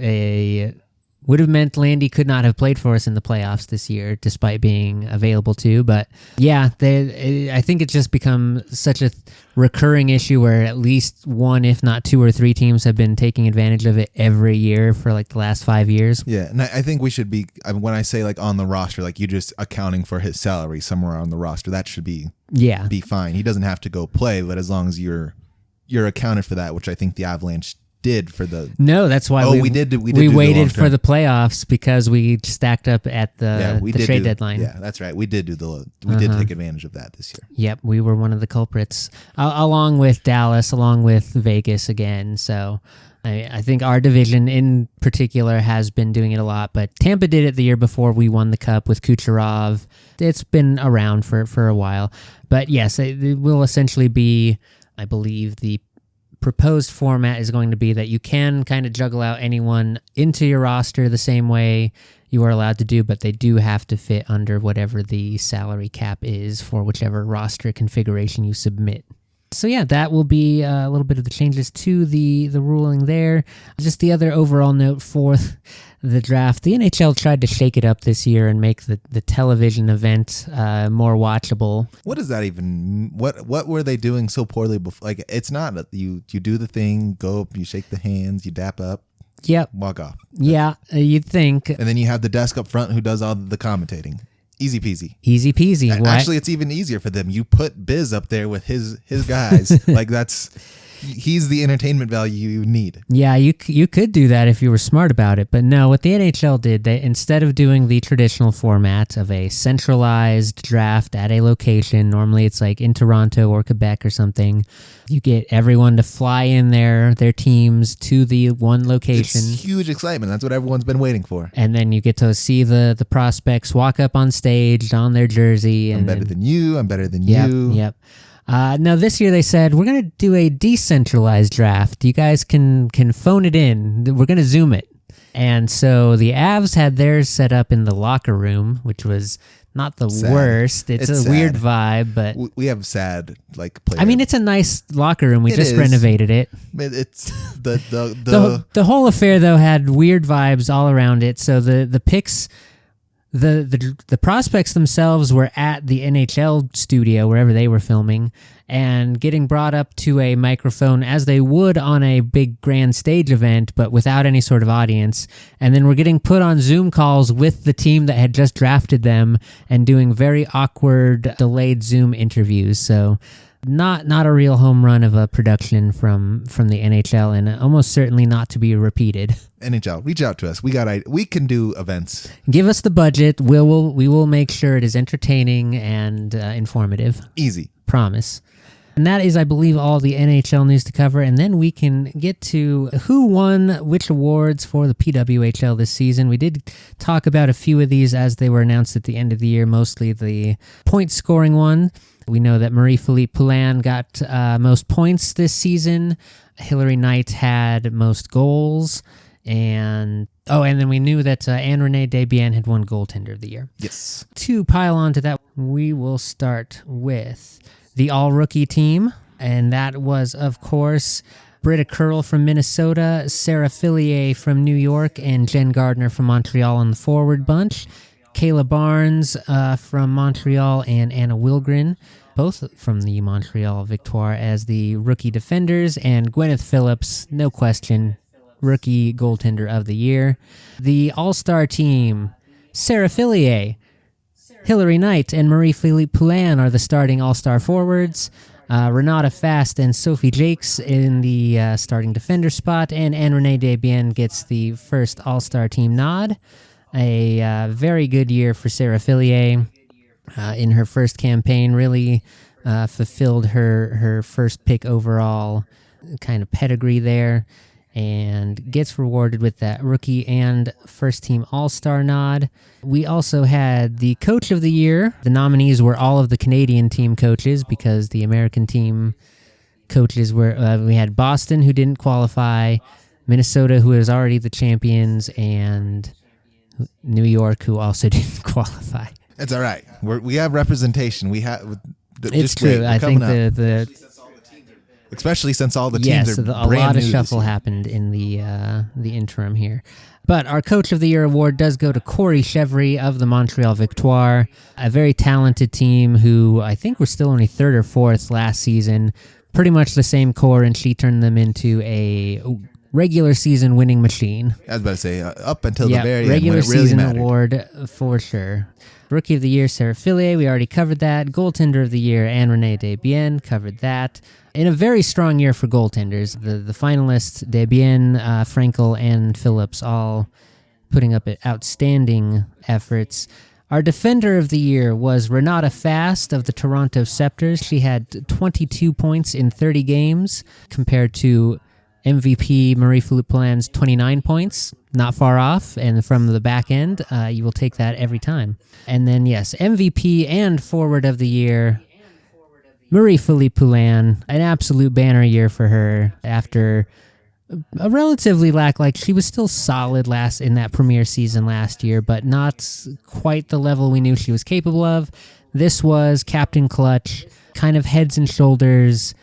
Landy could not have played for us in the playoffs this year, despite being available to. But I think it's just become such a recurring issue where at least 1, if not 2 or 3 teams have been taking advantage of it every year for like the last 5 years. Yeah, and I think we should be, when I say like on the roster, like you just accounting for his salary somewhere on the roster, that should be fine. He doesn't have to go play, but as long as you're accounted for that, which I think the Avalanche did for the. No, that's why we waited for the playoffs because we stacked up at the trade deadline. Yeah, that's right. We did did take advantage of that this year. Yep, we were one of the culprits, along with Dallas, along with Vegas again. So I think our division in particular has been doing it a lot, but Tampa did it the year before we won the Cup with Kucherov. It's been around for a while. But yes, it will essentially be, I believe, the proposed format is going to be that you can kind of juggle out anyone into your roster the same way you are allowed to do, but they do have to fit under whatever the salary cap is for whichever roster configuration you submit. So that will be a little bit of the changes to the ruling there. Just the other overall note for the draft, the NHL tried to shake it up this year and make the television event more watchable. What does that even? What were they doing so poorly before? Like, it's not you do the thing, go up, you shake the hands, you dap up, walk off. Yeah, you'd think. And then you have the desk up front who does all the commentating. Easy peasy. Easy peasy. Actually, it's even easier for them. You put Biz up there with his guys. Like he's the entertainment value you need. Yeah, you could do that if you were smart about it. But no, what the NHL did, they instead of doing the traditional format of a centralized draft at a location, normally it's like in Toronto or Quebec or something, you get everyone to fly in their teams to the one location. It's huge excitement. That's what everyone's been waiting for. And then you get to see the prospects walk up on stage, don their jersey. I'm better than you. I'm better than you. Yep. Now, this year they said, we're going to do a decentralized draft. You guys can phone it in. We're going to Zoom it. And so the Avs had theirs set up in the locker room, which was not the worst. It's a sad. Weird vibe, but we have sad players. I mean, it's a nice locker room. We just renovated it. It's the whole affair though had weird vibes all around it. So the picks. The prospects themselves were at the NHL studio, wherever they were filming, and getting brought up to a microphone as they would on a big grand stage event, but without any sort of audience. And then we're getting put on Zoom calls with the team that had just drafted them and doing very awkward, delayed Zoom interviews. So not a real home run of a production from the NHL, and almost certainly not to be repeated. NHL, reach out to us. We can do events. Give us the budget. We will make sure it is entertaining and informative. Easy. Promise. And that is, I believe, all the NHL news to cover. And then we can get to who won which awards for the PWHL this season. We did talk about a few of these as they were announced at the end of the year, mostly the point scoring one. We know that Marie-Philippe Poulin got most points this season. Hilary Knight had most goals. And then we knew that Anne-Renee Desbiens had won goaltender of the year. Yes. To pile on to that, we will start with the all-rookie team. And that was, of course, Britta Curl from Minnesota, Sarah Fillier from New York, and Jen Gardner from Montreal on the forward bunch. Kayla Barnes from Montreal and Anna Wilgren, both from the Montreal Victoire, as the rookie defenders. And Gwyneth Phillips, no question, rookie goaltender of the year. The all-star team, Sarah Fillier, Hillary Knight, and Marie-Philippe Poulin are the starting all-star forwards. Renata Fast and Sophie Jakes in the starting defender spot, and Anne-Renee Desbiens gets the first all-star team nod. A very good year for Sarah Fillier in her first campaign. Really fulfilled her first pick overall kind of pedigree there, and gets rewarded with that rookie and first team all-star nod. We also had the coach of the year. The nominees were all of the Canadian team coaches, because the American team coaches were, we had Boston, who didn't qualify, Minnesota, who was already the champions, and New York, who also didn't qualify. It's all right. We have representation. We have. It's true. I think especially since all the teams are a lot of shuffle happened in the interim here. But our Coach of the Year award does go to Corey Chevry of the Montreal Victoire, a very talented team who I think were still only third or fourth last season. Pretty much the same core, and she turned them into a regular season winning machine. I was about to say, up until the very end, regular when it really season mattered. award for sure. Rookie of the Year, Sarah Fillier, we already covered that. Goaltender of the Year, Anne-Renee Desbiens, covered that. In a very strong year for goaltenders, the finalists, Desbiens, Frankel, and Phillips, all putting up outstanding efforts. Our Defender of the Year was Renata Fast of the Toronto Scepters. She had 22 points in 30 games, compared to MVP Marie-Philippe Poulin's 29 points, not far off, and from the back end, you will take that every time. And then, yes, MVP and Forward of the Year, Marie-Philippe Poulin, an absolute banner year for her after a relatively she was still solid in that premier season last year, but not quite the level we knew she was capable of. This was Captain Clutch, kind of heads and shoulders.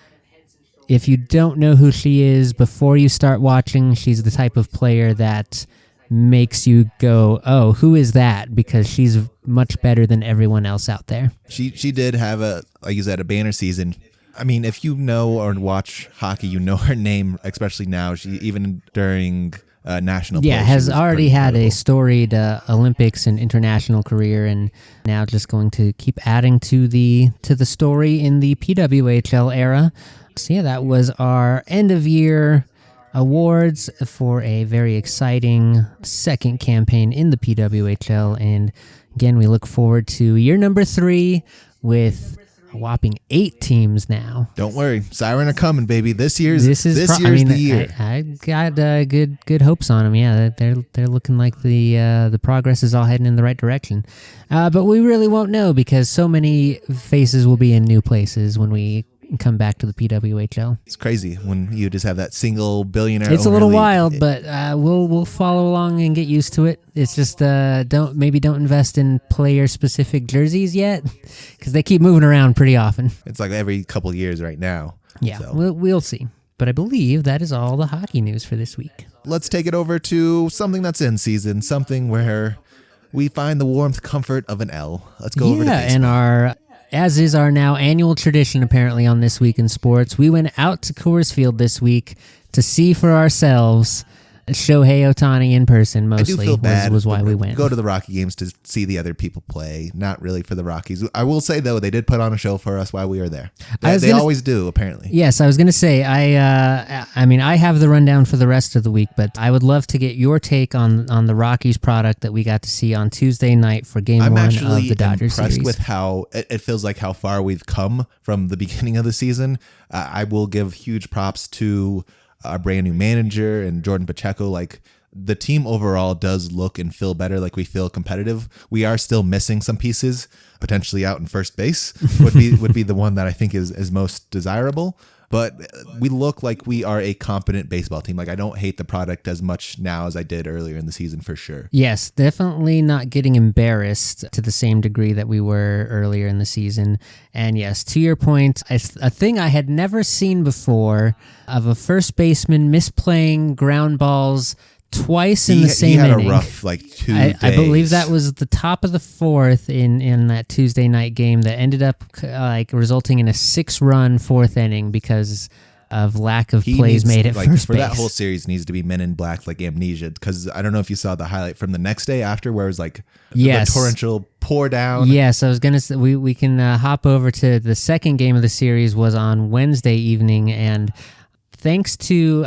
If you don't know who she is before you start watching, she's the type of player that makes you go, oh, who is that? Because she's much better than everyone else out there. She did have like you said, a banner season. I mean, if you know or watch hockey, you know her name, especially now. She even during national play, has already had a storied Olympics and international career, and now just going to keep adding to the story in the PWHL era. So yeah, that was our end of year awards for a very exciting second campaign in the PWHL. And again, we look forward to year number 3 with a whopping 8 teams now. Don't worry, Siren are coming, baby. This year's the year. I got good hopes on them. Yeah, they're looking like the progress is all heading in the right direction. But we really won't know, because so many faces will be in new places when we come back to the PWHL. It's crazy when you just have that single billionaire. It's a little wild, but we'll follow along and get used to it. It's just don't invest in player specific jerseys yet, because they keep moving around pretty often. It's like every couple years right now. Yeah, so. we'll see. But I believe that is all the hockey news for this week. Let's take it over to something that's in season, something where we find the warmth comfort of an L. Let's go over to baseball. And as is our now annual tradition, apparently, on This Week in Sports, we went out to Coors Field this week to see for ourselves Shohei Ohtani in person, mostly. I do feel bad. Was why we went. Go to the Rocky games to see the other people play, not really for the Rockies. I will say, though, they did put on a show for us while we were there. They always do, apparently. Yes, I was going to say, I mean, I have the rundown for the rest of the week, but I would love to get your take on the Rockies product that we got to see on Tuesday night for Game 1 of the Dodgers series. I'm actually impressed with how it feels like how far we've come from the beginning of the season. I will give huge props to our brand new manager and Jordan Pacheco. Like, the team overall does look and feel better. Like, we feel competitive. We are still missing some pieces, potentially out in first base would be the one that I think is most desirable. but we look like we are a competent baseball team. Like, I don't hate the product as much now as I did earlier in the season for sure. Yes, definitely not getting embarrassed to the same degree that we were earlier in the season. And yes, to your point, a thing I had never seen before of a first baseman misplaying ground balls twice in the same inning. He had a rough 2 days. I believe that was the top of the fourth in that Tuesday night game that ended up resulting in a 6-run fourth inning because of lack of plays made at first base. For that whole series needs to be Men in Black, amnesia, because I don't know if you saw the highlight from the next day after where it was the torrential pour down. Yes, I was going to say we can hop over to the second game of the series was on Wednesday evening, and thanks to,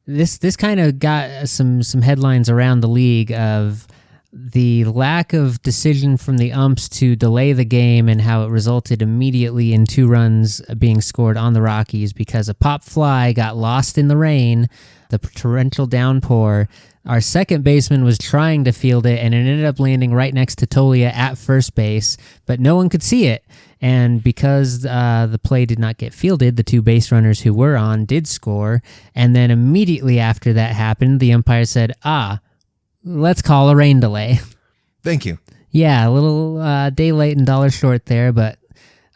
this kind of got some headlines around the league of the lack of decision from the umps to delay the game and how it resulted immediately in 2 runs being scored on the Rockies because a pop fly got lost in the rain, the torrential downpour. Our second baseman was trying to field it, and it ended up landing right next to Tolia at first base, but no one could see it. And because the play did not get fielded, the 2 base runners who were on did score. And then immediately after that happened, the umpire said, let's call a rain delay. Thank you. Yeah, a little day late and dollar short there, but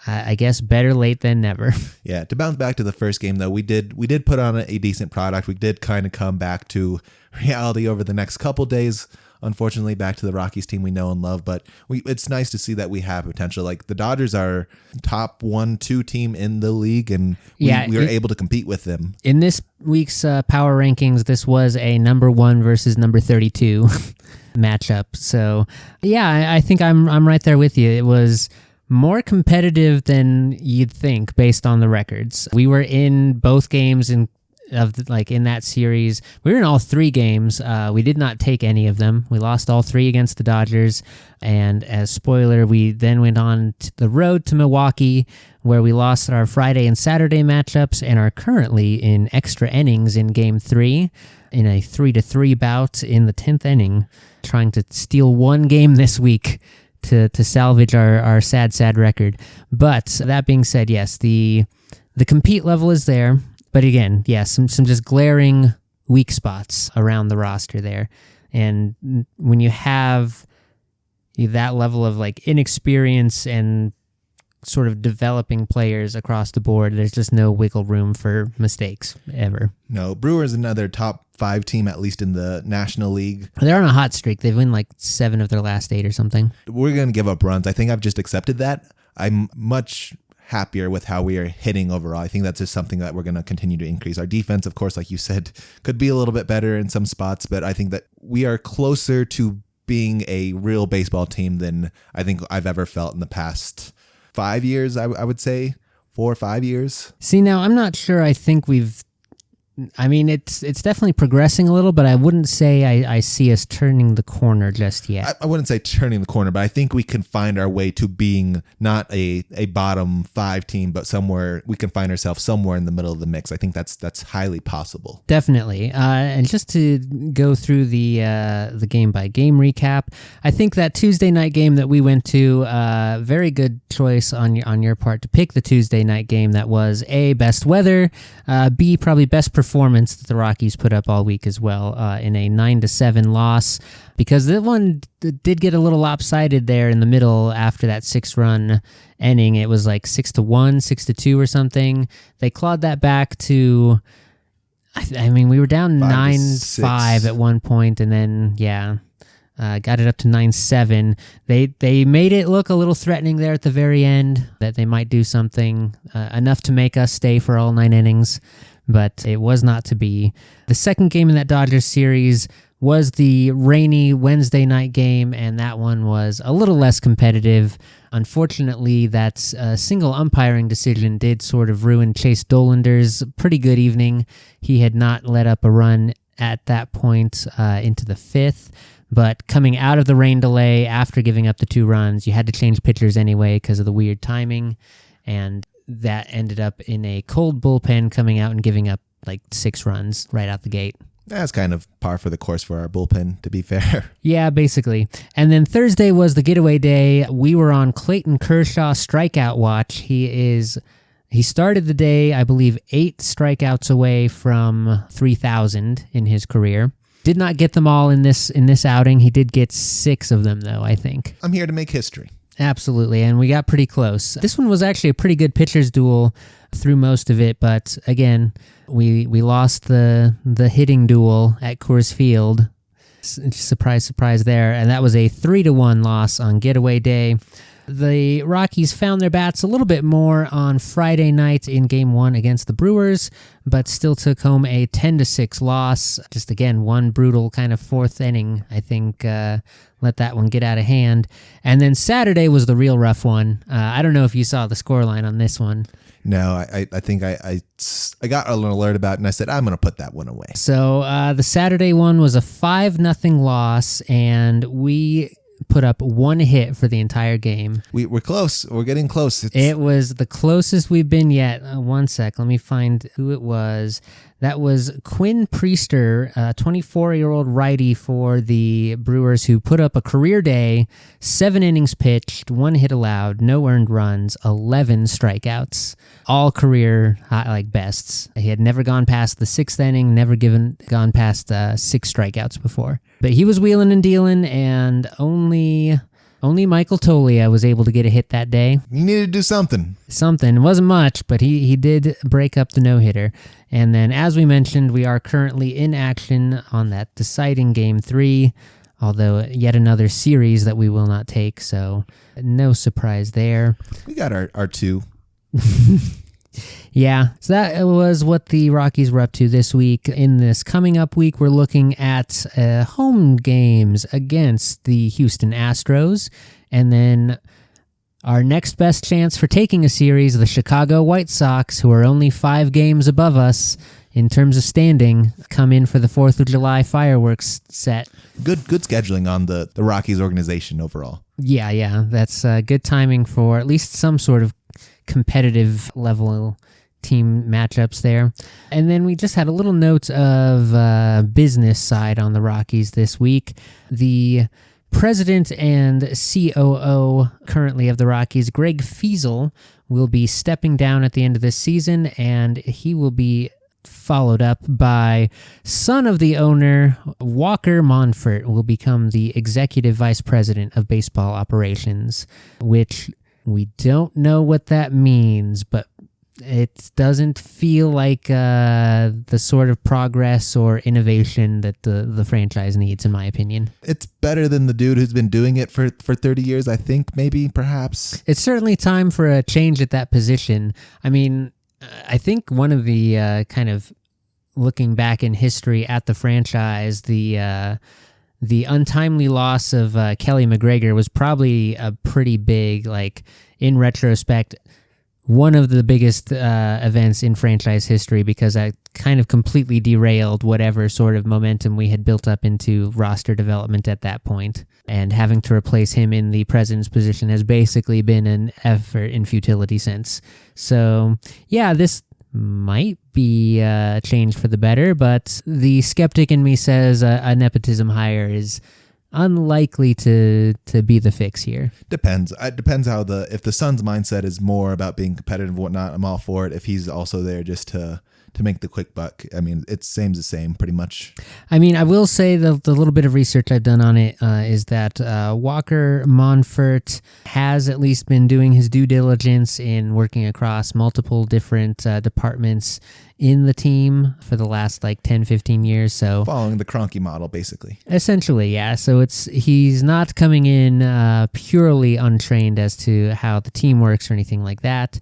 I guess better late than never. Yeah, to bounce back to the first game, though, we did put on a decent product. We did kind of come back to reality over the next couple days. Unfortunately, back to the Rockies team we know and love, but it's nice to see that we have potential. The Dodgers are top 1-2 team in the league, and we were able to compete with them. In this week's power rankings, this was a number 1 versus number 32 matchup. So, yeah, I think I'm right there with you. It was more competitive than you'd think based on the records. We were in both games in that series. We were in all 3 games. We did not take any of them. We lost all 3 against the Dodgers. And as spoiler, we then went on to the road to Milwaukee, where we lost our Friday and Saturday matchups and are currently in extra innings in Game 3 in a 3-3 bout in the 10th inning, trying to steal 1 game this week to salvage our sad record. But that being said, yes, the compete level is there. But again, some just glaring weak spots around the roster there. And when you have that level of inexperience and sort of developing players across the board, there's just no wiggle room for mistakes ever. No, Brewers another top 5 team, at least in the National League. They're on a hot streak. They've won 7 of their last 8 or something. We're going to give up runs. I think I've just accepted that. I'm much happier with how we are hitting overall. I think that's just something that we're going to continue to increase. Our defense, of course, like you said, could be a little bit better in some spots, but I think that we are closer to being a real baseball team than I think I've ever felt in the past 5 years, I would say. 4 or 5 years. See, now I'm not sure. I think it's definitely progressing a little, but I wouldn't say I see us turning the corner just yet. I wouldn't say turning the corner, but I think we can find our way to being not a bottom 5 team, but we can find ourselves somewhere in the middle of the mix. I think that's highly possible. Definitely. And just to go through the game by game recap, I think that Tuesday night game that we went to, very good choice on your part to pick the Tuesday night game that was A, best weather, B, probably best performance that the Rockies put up all week as well, in a 9-7 loss, because that one did get a little lopsided there in the middle after that 6-run inning. It was 6-1, 6-2 or something. They clawed that back to, we were down 9-5 at one point, and then got it up to 9-7. They made it look a little threatening there at the very end, that they might do something enough to make us stay for all 9 innings. But it was not to be. The second game in that Dodgers series was the rainy Wednesday night game, and that one was a little less competitive. Unfortunately, that single umpiring decision did sort of ruin Chase Dolander's pretty good evening. He had not let up a run at that point into the 5th, but coming out of the rain delay after giving up the 2 runs, you had to change pitchers anyway because of the weird timing, and that ended up in a cold bullpen coming out and giving up 6 runs right out the gate. That's kind of par for the course for our bullpen, to be fair. Yeah, basically. And then Thursday was the getaway day. We were on Clayton Kershaw strikeout watch. He He started the day, I believe, 8 strikeouts away from 3,000 in his career. Did not get them all in this outing. He did get 6 of them, though, I think. I'm here to make history. Absolutely, and we got pretty close. This one was actually a pretty good pitcher's duel through most of it, but again, we lost the hitting duel at Coors Field. Surprise, surprise there, and that was a 3-1 loss on getaway day. The Rockies found their bats a little bit more on Friday night in Game 1 against the Brewers, but still took home a 10-6 loss. Just again, one brutal kind of 4th inning, I think, let that one get out of hand. And then Saturday was the real rough one. I don't know if you saw the scoreline on this one. No, I think I got an alert about it, and I said, I'm going to put that one away. So the Saturday one was a 5-0 loss, and we put up 1 hit for the entire game. We're close. We're getting close. It was the closest we've been yet. One sec. Let me find who it was. That was Quinn Priester, a 24-year-old righty for the Brewers, who put up a career day, 7 innings pitched, 1 hit allowed, no earned runs, 11 strikeouts, all career bests. He had never gone past the 6th inning, never gone past 6 strikeouts before. But he was wheeling and dealing, and only Michael Toglia was able to get a hit that day. You needed to do something. It wasn't much, but he did break up the no-hitter. And then, as we mentioned, we are currently in action on that deciding Game 3, although yet another series that we will not take, so no surprise there. We got our 2. Yeah, so that was what the Rockies were up to this week. In this coming up week, we're looking at home games against the Houston Astros, and then our next best chance for taking a series, the Chicago White Sox, who are only 5 games above us in terms of standing, come in for the 4th of July fireworks set. Good scheduling on the Rockies organization overall. Yeah, that's good timing for at least some sort of competitive level team matchups there. And then we just had a little note of business side on the Rockies this week. The president and COO currently of the Rockies, Greg Fiesel, will be stepping down at the end of this season, and he will be followed up by son of the owner, Walker Monfort, will become the executive vice president of baseball operations, which we don't know what that means, but it doesn't feel like the sort of progress or innovation that the franchise needs, in my opinion. It's better than the dude who's been doing it for 30 years, I think, maybe, perhaps. It's certainly time for a change at that position. I mean, I think one of the kind of looking back in history at the franchise, the untimely loss of Kelly McGregor was probably a pretty big, in retrospect, one of the biggest events in franchise history, because that kind of completely derailed whatever sort of momentum we had built up into roster development at that point. And having to replace him in the president's position has basically been an effort in futility since. So, yeah, this might be a change for the better, but the skeptic in me says a nepotism hire is unlikely to be the fix here. Depends. It depends how if the son's mindset is more about being competitive and whatnot, I'm all for it. If he's also there just to make the quick buck, I mean, it's the same pretty much. I mean, I will say the little bit of research I've done on it is that Walker Monfort has at least been doing his due diligence in working across multiple different departments in the team for the last 10, 15 years. So following the Kroenke model, basically. Essentially, yeah. So he's not coming in purely untrained as to how the team works or anything like that.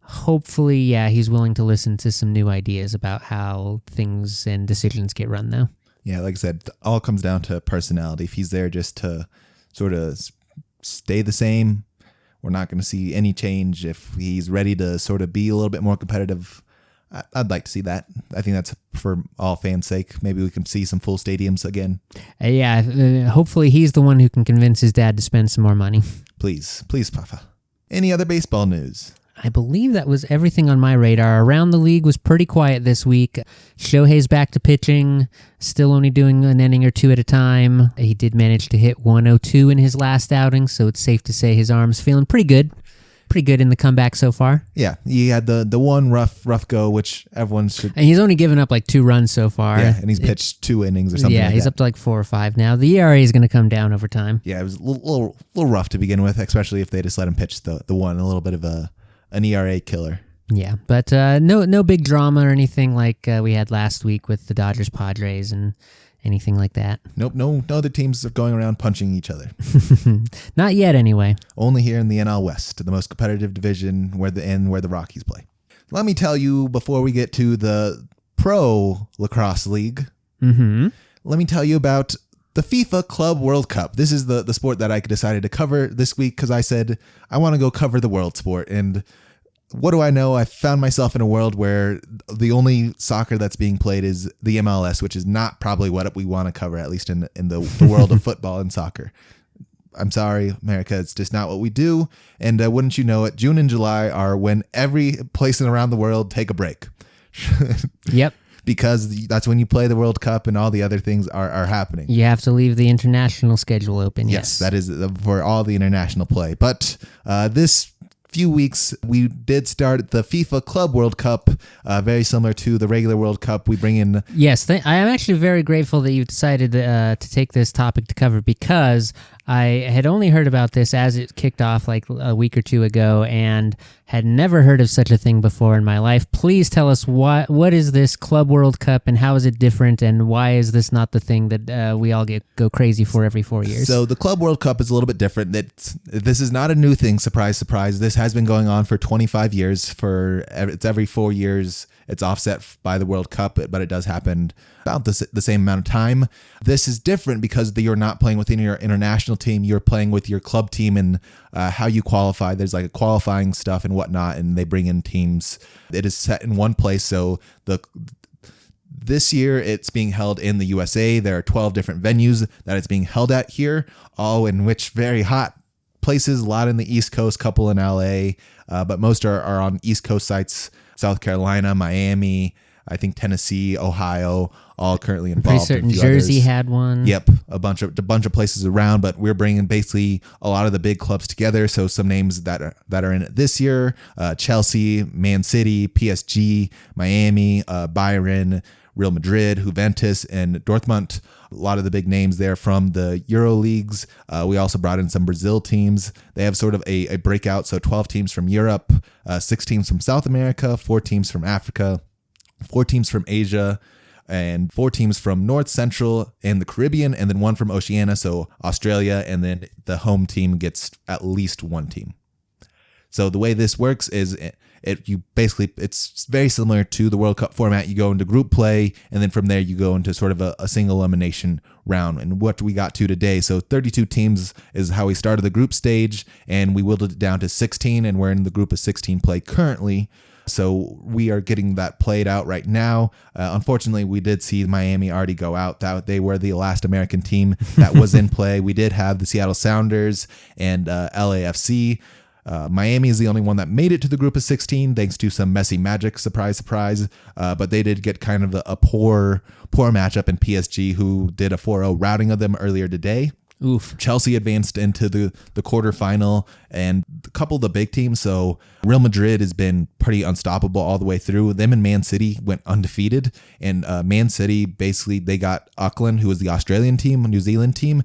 Hopefully, yeah, he's willing to listen to some new ideas about how things and decisions get run now. Yeah, like I said, it all comes down to personality. If he's there just to sort of stay the same, we're not going to see any change. If he's ready to sort of be a little bit more competitive, I'd like to see that. I think that's for all fans' sake. Maybe we can see some full stadiums again. Hopefully he's the one who can convince his dad to spend some more money. Please, Papa. Any other baseball news? I believe that was everything on my radar. Around the league was pretty quiet this week. Shohei's back to pitching, still only doing an inning or 2 at a time. He did manage to hit 102 in his last outing, so it's safe to say his arm's feeling pretty good pretty good in the comeback so far. Yeah, he had the one rough go, which everyone should. And he's only given up like 2 runs so far. Yeah, and he's pitched 2 innings or something. Yeah, like he's that. up to like 4 or 5 now. The ERA is going to come down over time. Yeah, it was a little rough to begin with, especially if they just let him pitch the one, a little bit of an ERA killer. Yeah, but no big drama or anything like we had last week with the Dodgers Padres and anything like that. Nope, no other teams are going around punching each other. Not yet, anyway. Only here in the NL West, the most competitive division where the Rockies play. Let me tell you before we get to the Pro Lacrosse League. Mm-hmm. Let me tell you about the FIFA Club World Cup. This is the sport that I decided to cover this week because I said I want to go cover the world sport. And what do I know? I found myself in a world where the only soccer that's being played is the MLS, which is not probably what we want to cover, at least in the world of football and soccer. I'm sorry, America, it's just not what we do. And wouldn't you know it, June and July are when every place around the world take a break. Yep. Because that's when you play the World Cup and all the other things are happening. You have to leave the international schedule open. Yes, that is for all the international play. But this few weeks, we did start the FIFA Club World Cup, very similar to the regular World Cup. We bring in... Yes, I am actually very grateful that you've decided to take this topic to cover because I had only heard about this as it kicked off like a week or 2 ago and had never heard of such a thing before in my life. Please tell us what is this Club World Cup and how is it different and why is this not the thing that we all go crazy for every 4 years? So the Club World Cup is a little bit different. This is not a new thing, surprise, surprise. This has been going on for 25 years. It's every 4 years. It's offset by the World Cup, but it does happen about the same amount of time. This is different because you're not playing within your international team. You're playing with your club team and how you qualify. There's like a qualifying stuff and whatnot, and they bring in teams. It is set in one place. So this year it's being held in the USA. There are 12 different venues that it's being held at here, all in which very hot places, a lot in the East Coast, couple in LA, but most are on East Coast sites, South Carolina, Miami, I think Tennessee, Ohio, all currently involved. Pretty certain Jersey had one. Yep, a bunch of places around, but we're bringing basically a lot of the big clubs together. So some names that are in it this year: Chelsea, Man City, PSG, Miami, Bayern, Real Madrid, Juventus, and Dortmund. A lot of the big names there from the Euro leagues. We also brought in some Brazil teams. They have sort of a breakout. So 12 teams from Europe, 6 teams from South America, 4 teams from Africa, 4 teams from Asia, and 4 teams from North, Central, and the Caribbean, and then 1 from Oceania, so Australia, and then the home team gets at least 1 team. So the way this works is it's very similar to the World Cup format. You go into group play, and then from there you go into sort of a single elimination round. And what we got to today, so 32 teams is how we started the group stage, and we whittled it down to 16, and we're in the group of 16 play currently. So we are getting that played out right now. Unfortunately, we did see Miami already go out. They were the last American team that was in play. We did have the Seattle Sounders and LAFC. Miami is the only one that made it to the group of 16 thanks to some messy magic, surprise, surprise. But they did get kind of a poor matchup in PSG, who did a 4-0 routing of them earlier today. Oof. Chelsea advanced into the quarterfinal, and a couple of the big teams. So Real Madrid has been pretty unstoppable all the way through. Them and Man City went undefeated, and Man City, basically, they got Auckland, who was the Australian team, New Zealand team,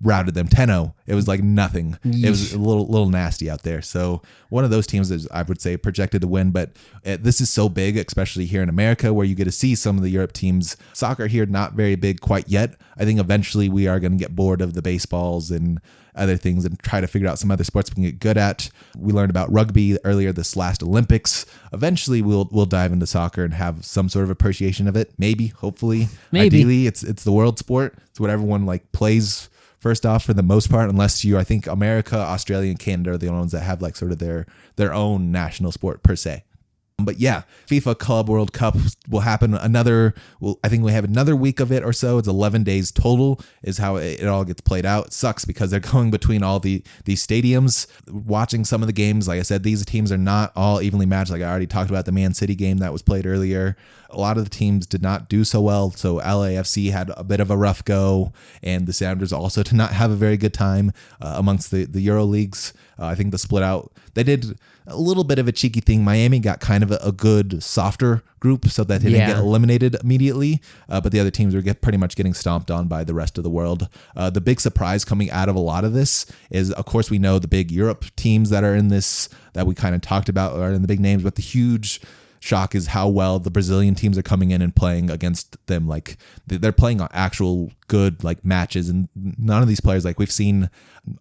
routed them 10-0. It was like nothing. Yeesh. It was a little nasty out there. So one of those teams is, I would say, projected to win, but this is so big, especially here in America, where you get to see some of the Europe teams. Soccer here, not very big quite yet. I think eventually we are going to get bored of the baseballs and other things and try to figure out some other sports we can get good at. We learned about rugby earlier this last Olympics. Eventually we'll dive into soccer and have some sort of appreciation of it. Maybe, hopefully. Maybe. Ideally, it's the world sport. It's what everyone plays first off for the most part, unless I think America, Australia, and Canada are the only ones that have sort of their own national sport per se. But yeah, FIFA Club World Cup will happen I think we have another week of it or so. It's 11 days total is how it all gets played out. It sucks because they're going between all these stadiums. Watching some of the games, like I said, these teams are not all evenly matched. Like I already talked about the Man City game that was played earlier. A lot of the teams did not do so well. So LAFC had a bit of a rough go, and the Sounders also did not have a very good time amongst the Euro leagues. I think the split out, they did a little bit of a cheeky thing. Miami got kind of a good, softer group so that they didn't get eliminated immediately, but the other teams were pretty much getting stomped on by the rest of the world. The big surprise coming out of a lot of this is, of course, we know the big Europe teams that are in this, that we kind of talked about, are in the big names, but the huge shock is how well the Brazilian teams are coming in and playing against them. Like they're playing on actual good like matches, and none of these players, like we've seen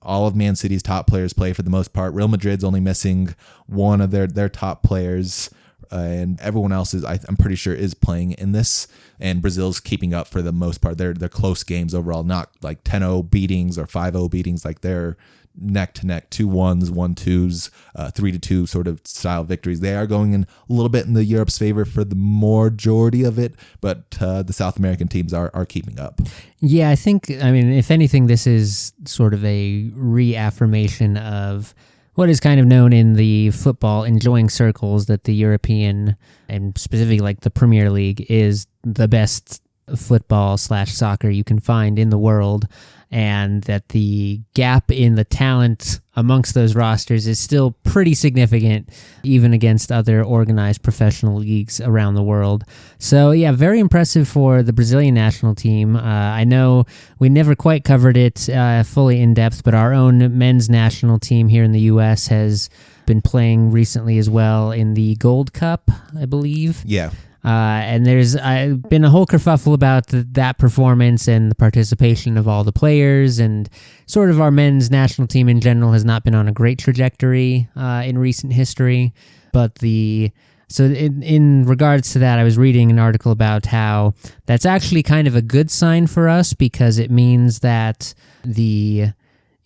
all of Man City's top players play for the most part. Real Madrid's only missing one of their top players, and everyone else is, I'm pretty sure, is playing in this, and Brazil's keeping up for the most part. They're close games overall, not like 10-0 beatings or 5-0 beatings. Like they're neck to neck, 2-1s, 1-2s, 3-2 sort of style victories. They are going in a little bit in the Europe's favor for the majority of it, but the South American teams are keeping up. Yeah, I think, I mean, if anything, this is sort of a reaffirmation of what is kind of known in the football enjoying circles, that the European and specifically like the Premier League is the best football/soccer you can find in the world, and that the gap in the talent amongst those rosters is still pretty significant, even against other organized professional leagues around the world. So yeah, very impressive for the Brazilian national team. I know we never quite covered it fully in depth, but our own men's national team here in the U.S. has been playing recently as well in the Gold Cup, I believe. Yeah. And there's been a whole kerfuffle about that performance and the participation of all the players, and sort of our men's national team in general has not been on a great trajectory in recent history. But so in regards to that, I was reading an article about how that's actually kind of a good sign for us, because it means that the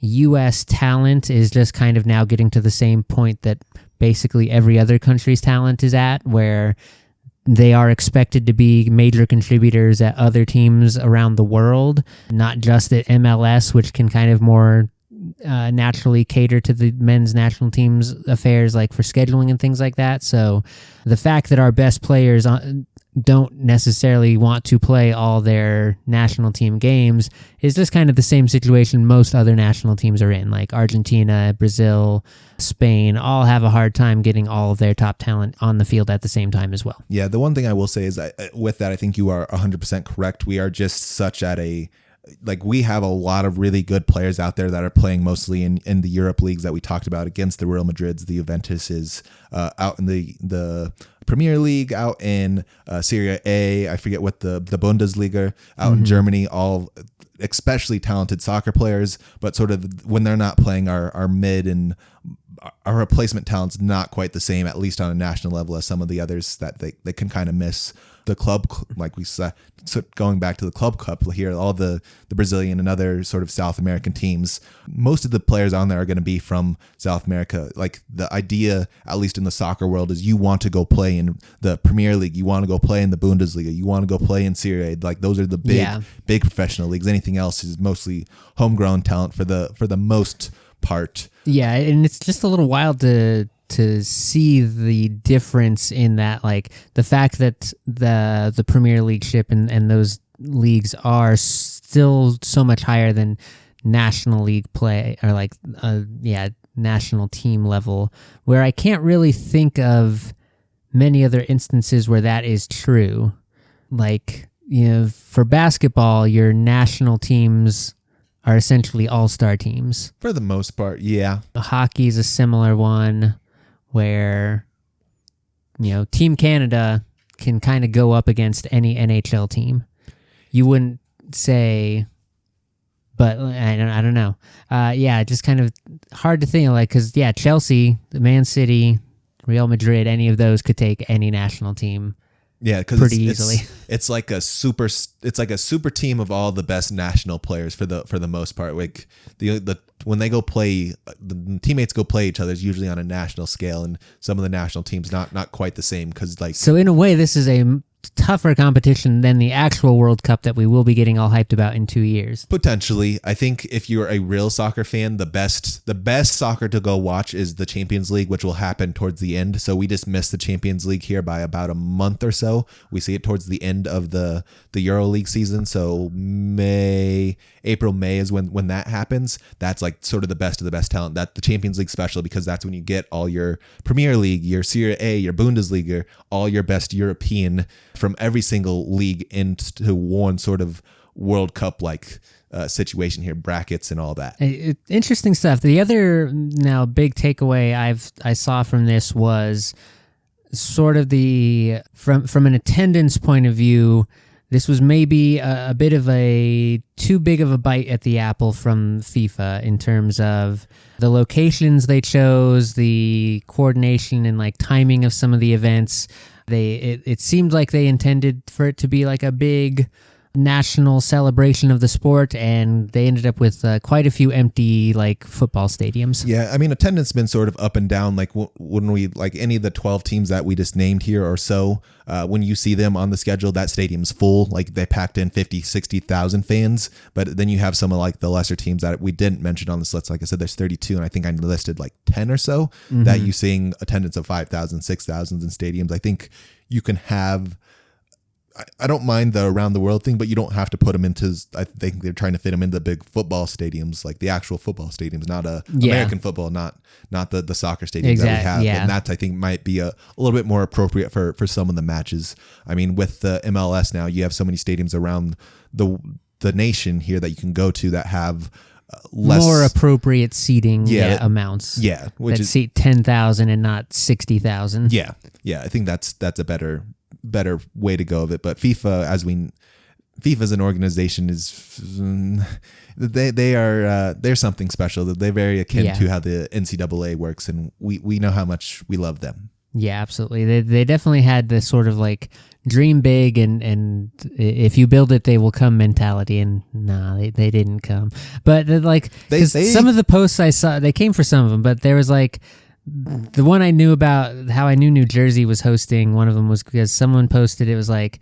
U.S. talent is just kind of now getting to the same point that basically every other country's talent is at, where they are expected to be major contributors at other teams around the world, not just at MLS, which can kind of more naturally cater to the men's national team's affairs, like for scheduling and things like that. So the fact that our best players don't necessarily want to play all their national team games is just kind of the same situation most other national teams are in. Like Argentina, Brazil, Spain all have a hard time getting all of their top talent on the field at the same time as well. Yeah, the one thing I will say is with that, I think you are 100% correct. We are just such at we have a lot of really good players out there that are playing mostly in the Europe leagues that we talked about, against the Real Madrids, the Juventuses, out in the Premier League, out in Serie A. I forget what the Bundesliga, out in Germany, all especially talented soccer players, but sort of when they're not playing, our mid and our replacement talent's not quite the same, at least on a national level, as some of the others that they can kind of miss. The club, like we said, so going back to the club cup here, all the Brazilian and other sort of South American teams, most of the players on there are going to be from South America. Like the idea, at least in the soccer world, is you want to go play in the Premier League, you want to go play in the Bundesliga, you want to go play in Serie A. Like those are the big professional leagues. Anything else is mostly homegrown talent for the most part. Yeah, and it's just a little wild to see the difference in that, like the fact that the Premier League ship and those leagues are still so much higher than National League play, or like national team level, where I can't really think of many other instances where that is true. Like, you know, for basketball, your national teams are essentially all-star teams. For the most part, yeah. Hockey is a similar one, where, you know, Team Canada can kind of go up against any NHL team. You wouldn't say, but I don't know. Just kind of hard to think, like, because, Chelsea, the Man City, Real Madrid, any of those could take any national team Yeah, because pretty easily. It's like a super team of all the best national players for the most part. Like the when they go play, the teammates go play each other is usually on a national scale, and some of the national teams not quite the same because like. So in a way, this is a tougher competition than the actual World Cup that we will be getting all hyped about in 2 years. Potentially. I think if you're a real soccer fan, the best soccer to go watch is the Champions League, which will happen towards the end. So we just missed the Champions League here by about a month or so. We see it towards the end of the Euro League season. So April, May is when that happens. That's like sort of the best of the best talent. That the Champions League special, because that's when you get all your Premier League, your Serie A, your Bundesliga, all your best European from every single league into one sort of World Cup like situation here, brackets and all that. Interesting stuff. The other now big takeaway I saw from this was sort of the from an attendance point of view. This was maybe a bit of a too big of a bite at the apple from FIFA in terms of the locations they chose, the coordination and like timing of some of the events. It seemed like they intended for it to be like a big national celebration of the sport, and they ended up with quite a few empty like football stadiums. Yeah, I mean, attendance has been sort of up and down. Like when we like any of the 12 teams that we just named here or so, when you see them on the schedule, that stadium's full. Like they packed in 50, 60,000 fans. But then you have some of like the lesser teams that we didn't mention on this list. Like I said, there's 32, and I think I listed like 10 or so that you seeing attendance of 5,000, 6,000 in stadiums. I think you can have. I don't mind the around the world thing, but you don't have to put them into. I think they're trying to fit them into big football stadiums, like the actual football stadiums, not American football, not the soccer stadiums that we have. Yeah. And that I think might be a little bit more appropriate for some of the matches. I mean, with the MLS now, you have so many stadiums around the nation here that you can go to that have less more appropriate seating amounts. Yeah, which is seat 10,000 and not 60,000. Yeah, I think that's a better way to go of it. But FIFA as an organization is they're something special. They're very akin to how the NCAA works, and we know how much we love them. Yeah, absolutely. They definitely had this sort of like dream big and if you build it, they will come mentality, and they didn't come. But like some of the posts I saw, they came for some of them, but there was like the one I knew about how I knew New Jersey was hosting. One of them was because someone posted, it was like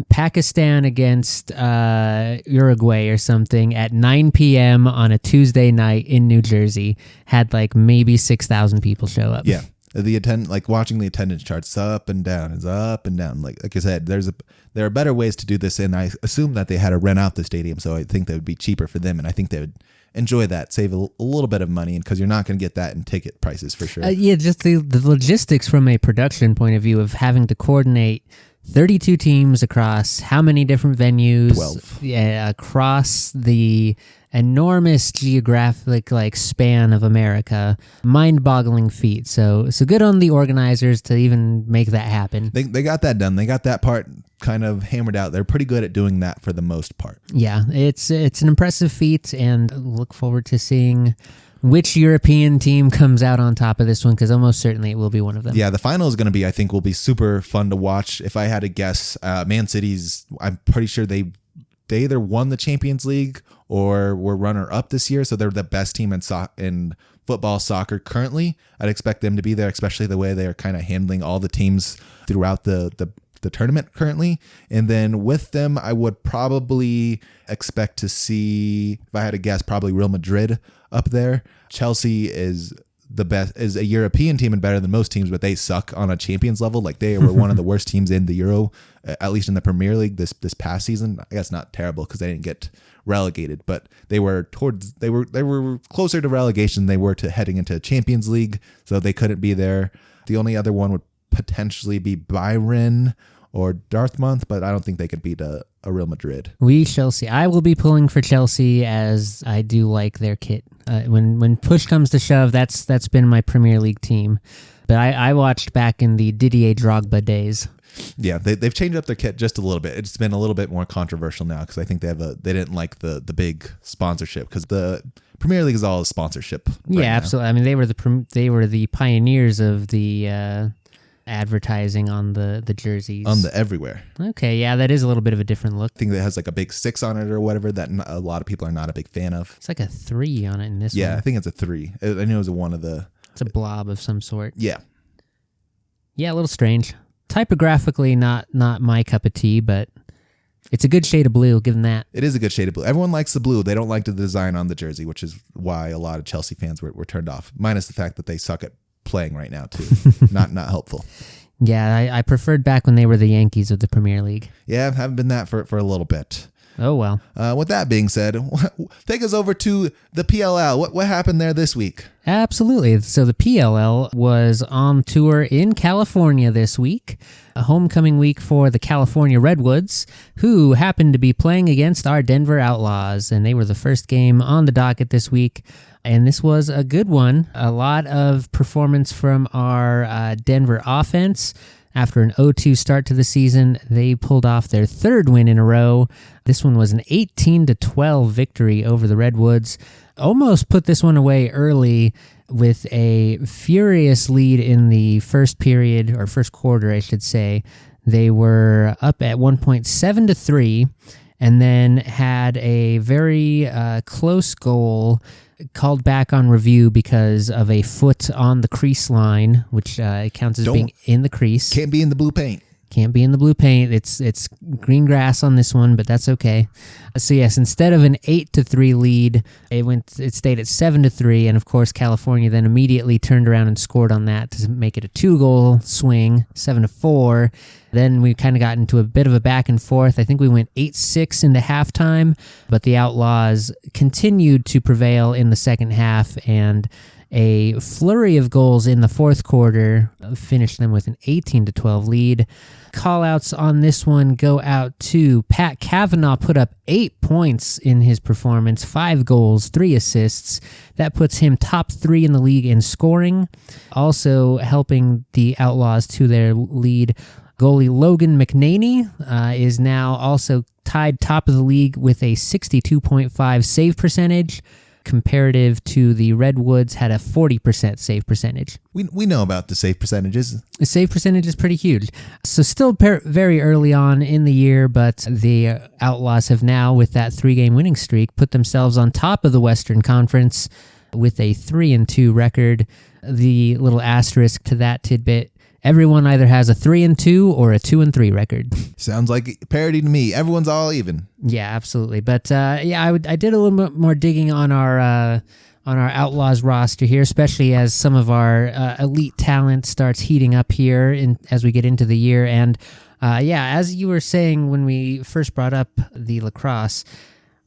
Pakistan against Uruguay or something at 9 p.m. on a Tuesday night in New Jersey, had like maybe 6,000 people show up. Yeah. Watching the attendance charts up and down. Like I said, there are better ways to do this, and I assume that they had to rent out the stadium, so I think that would be cheaper for them, and I think they would enjoy that, save a little bit of money, because you're not going to get that in ticket prices for sure. Just the logistics from a production point of view of having to coordinate 32 teams across how many different venues? 12. Yeah, across the enormous geographic like span of America. Mind-boggling feat. So good on the organizers to even make that happen. They got that done. They got that part kind of hammered out. They're pretty good at doing that for the most part. Yeah, it's an impressive feat, and look forward to seeing which European team comes out on top of this one, because almost certainly it will be one of them. Yeah, the final is going to be, I think, will be super fun to watch. If I had to guess, Man City's, I'm pretty sure they either won the Champions League or were runner-up this year, so they're the best team in football, soccer currently. I'd expect them to be there, especially the way they are kind of handling all the teams throughout the tournament currently. And then with them, I would probably expect to see, if I had to guess, probably Real Madrid up there. Chelsea is the best, is a European team and better than most teams, but they suck on a Champions level. Like they were one of the worst teams in the Euro, at least in the Premier League this past season. I guess not terrible because they didn't get relegated, but they were closer to relegation than they were to heading into Champions League, so they couldn't be there. The only other one would potentially be Bayern or Dartmouth, but I don't think they could beat a Real Madrid. We shall see. I will be pulling for Chelsea, as I do like their kit. When push comes to shove, that's been my Premier League team. But I watched back in the Didier Drogba days. Yeah, they've changed up their kit just a little bit. It's been a little bit more controversial now because I think they didn't like the big sponsorship, because the Premier League is all sponsorship. Yeah, absolutely. I mean, they were the pioneers of the advertising on the jerseys. On the everywhere. Okay, yeah, that is a little bit of a different look. I think that has like a big 6 on it or whatever that a lot of people are not a big fan of. It's like a 3 on it in this one. Yeah, I think it's a 3. I know it was one of the... It's a blob of some sort. Yeah. Yeah, a little strange. Typographically, not my cup of tea, but it's a good shade of blue, given that. It is a good shade of blue. Everyone likes the blue. They don't like the design on the jersey, which is why a lot of Chelsea fans were turned off. Minus the fact that they suck at playing right now, too. not helpful. Yeah, I preferred back when they were the Yankees of the Premier League. Yeah, haven't been that for a little bit. Oh, well. With that being said, take us over to the PLL. What happened there this week? Absolutely. So the PLL was on tour in California this week, a homecoming week for the California Redwoods, who happened to be playing against our Denver Outlaws, and they were the first game on the docket this week. And this was a good one. A lot of performance from our Denver offense. After an 0-2 start to the season, they pulled off their third win in a row. This one was an 18-12 victory over the Redwoods. Almost put this one away early with a furious lead in the first period, or first quarter, I should say. They were up at 1 point 7-3, and then had a very close goal called back on review because of a foot on the crease line, which counts as being in the crease. Can't be in the blue paint. Can't be in the blue paint. It's green grass on this one, but that's okay. So yes, instead of an 8-3 lead, it stayed at 7-3, and of course California then immediately turned around and scored on that to make it a 2-goal swing, 7-4. Then we kind of got into a bit of a back and forth. I think we went 8-6 into halftime, but the Outlaws continued to prevail in the second half, and a flurry of goals in the fourth quarter finished them with an 18-12 lead. Call-outs on this one go out to Pat Cavanaugh, put up 8 points in his performance, 5 goals, 3 assists. That puts him top 3 in the league in scoring. Also helping the Outlaws to their lead, goalie Logan McNaney is now also tied top of the league with a 62.5 save percentage. Comparative to the Redwoods, had a 40% save percentage. We know about the save percentages. The save percentage is pretty huge. So still very early on in the year, but the Outlaws have now, with that 3-game winning streak, put themselves on top of the Western Conference with a 3-2 record. The little asterisk to that tidbit: everyone either has a 3-2 or a 2-3 record. Sounds like parody to me. Everyone's all even. Yeah, absolutely. But I did a little bit more digging on our Outlaws roster here, especially as some of our elite talent starts heating up here as we get into the year. And as you were saying when we first brought up the lacrosse,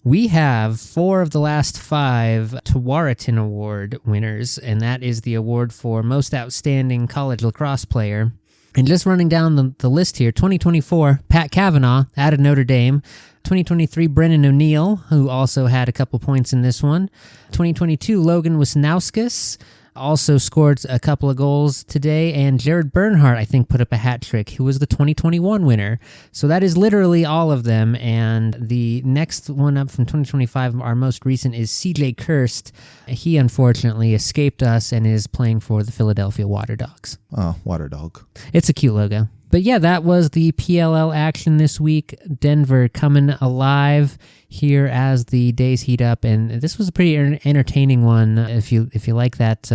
we have 4 of the last 5 Tuwaratin Award winners, and that is the award for most outstanding college lacrosse player. And just running down the list here, 2024, Pat Cavanaugh out of Notre Dame. 2023, Brennan O'Neill, who also had a couple points in this one. 2022, Logan Wisnauskas also scored a couple of goals today, and Jared Bernhardt, I think, put up a hat trick, who was the 2021 winner. So that is literally all of them, and the next one up from 2025, our most recent, is CJ Kirst. He unfortunately escaped us and is playing for the Philadelphia Water Dogs. Oh, Water Dog. It's a cute logo. But yeah, that was the PLL action this week. Denver coming alive here as the days heat up, and this was a pretty entertaining one if you like that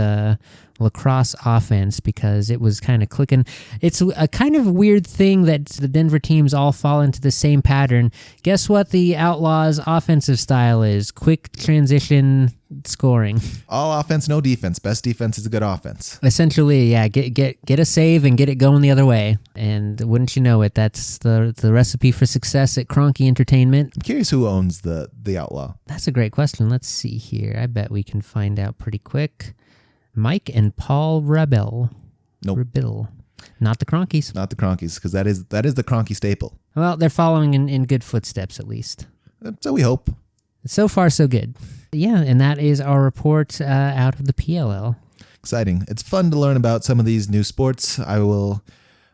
lacrosse offense, because it was kind of clicking. It's a kind of weird thing that the Denver teams all fall into the same pattern. Guess what the Outlaws' offensive style is? Quick transition scoring. All offense, no defense. Best defense is a good offense. Essentially, yeah, get a save and get it going the other way. And wouldn't you know it, that's the recipe for success at Kroenke Entertainment. I'm curious who owns the Outlaw. That's a great question. Let's see here. I bet we can find out pretty quick. Mike and Paul Rebel. Nope. Rebel. Not the Kroenkes. Not the Kroenkes, because that is the Kroenke staple. Well, they're following in good footsteps, at least. So we hope. So far, so good. Yeah, and that is our report out of the PLL. Exciting. It's fun to learn about some of these new sports. I will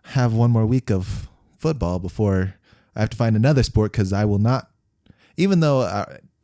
have one more week of football before I have to find another sport, because I will not, even though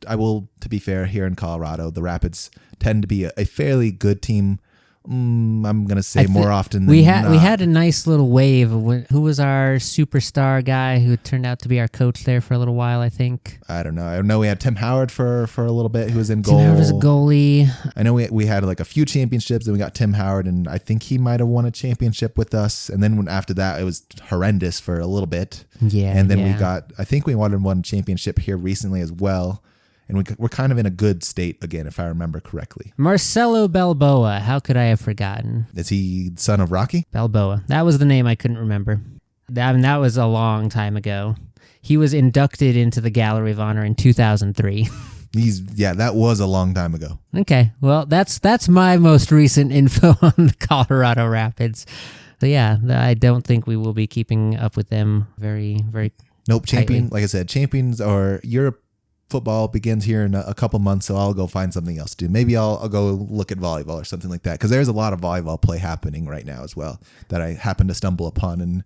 I will, to be fair, here in Colorado, the Rapids tend to be a fairly good team I'm gonna say more often than we not. had a nice little wave of who was our superstar guy who turned out to be our coach there for a little while. I think. I don't know. I know we had Tim Howard for a little bit, who was in goal. Tim Howard was a goalie. I know we had like a few championships, and we got Tim Howard, and I think he might have won a championship with us. And then after that, it was horrendous for a little bit. Yeah. And then I think we won one championship here recently as well. And we're kind of in a good state again, if I remember correctly. Marcelo Balboa. How could I have forgotten? Is he son of Rocky? Balboa. That was the name I couldn't remember. That was a long time ago. He was inducted into the Gallery of Honor in 2003. That was a long time ago. Okay. Well, that's my most recent info on the Colorado Rapids. So yeah, I don't think we will be keeping up with them very, very Nope. tightly. Like I said, champions or Europe football begins here in a couple months, so I'll go find something else to do. Maybe I'll go look at volleyball or something like that, because there's a lot of volleyball play happening right now as well that I happened to stumble upon and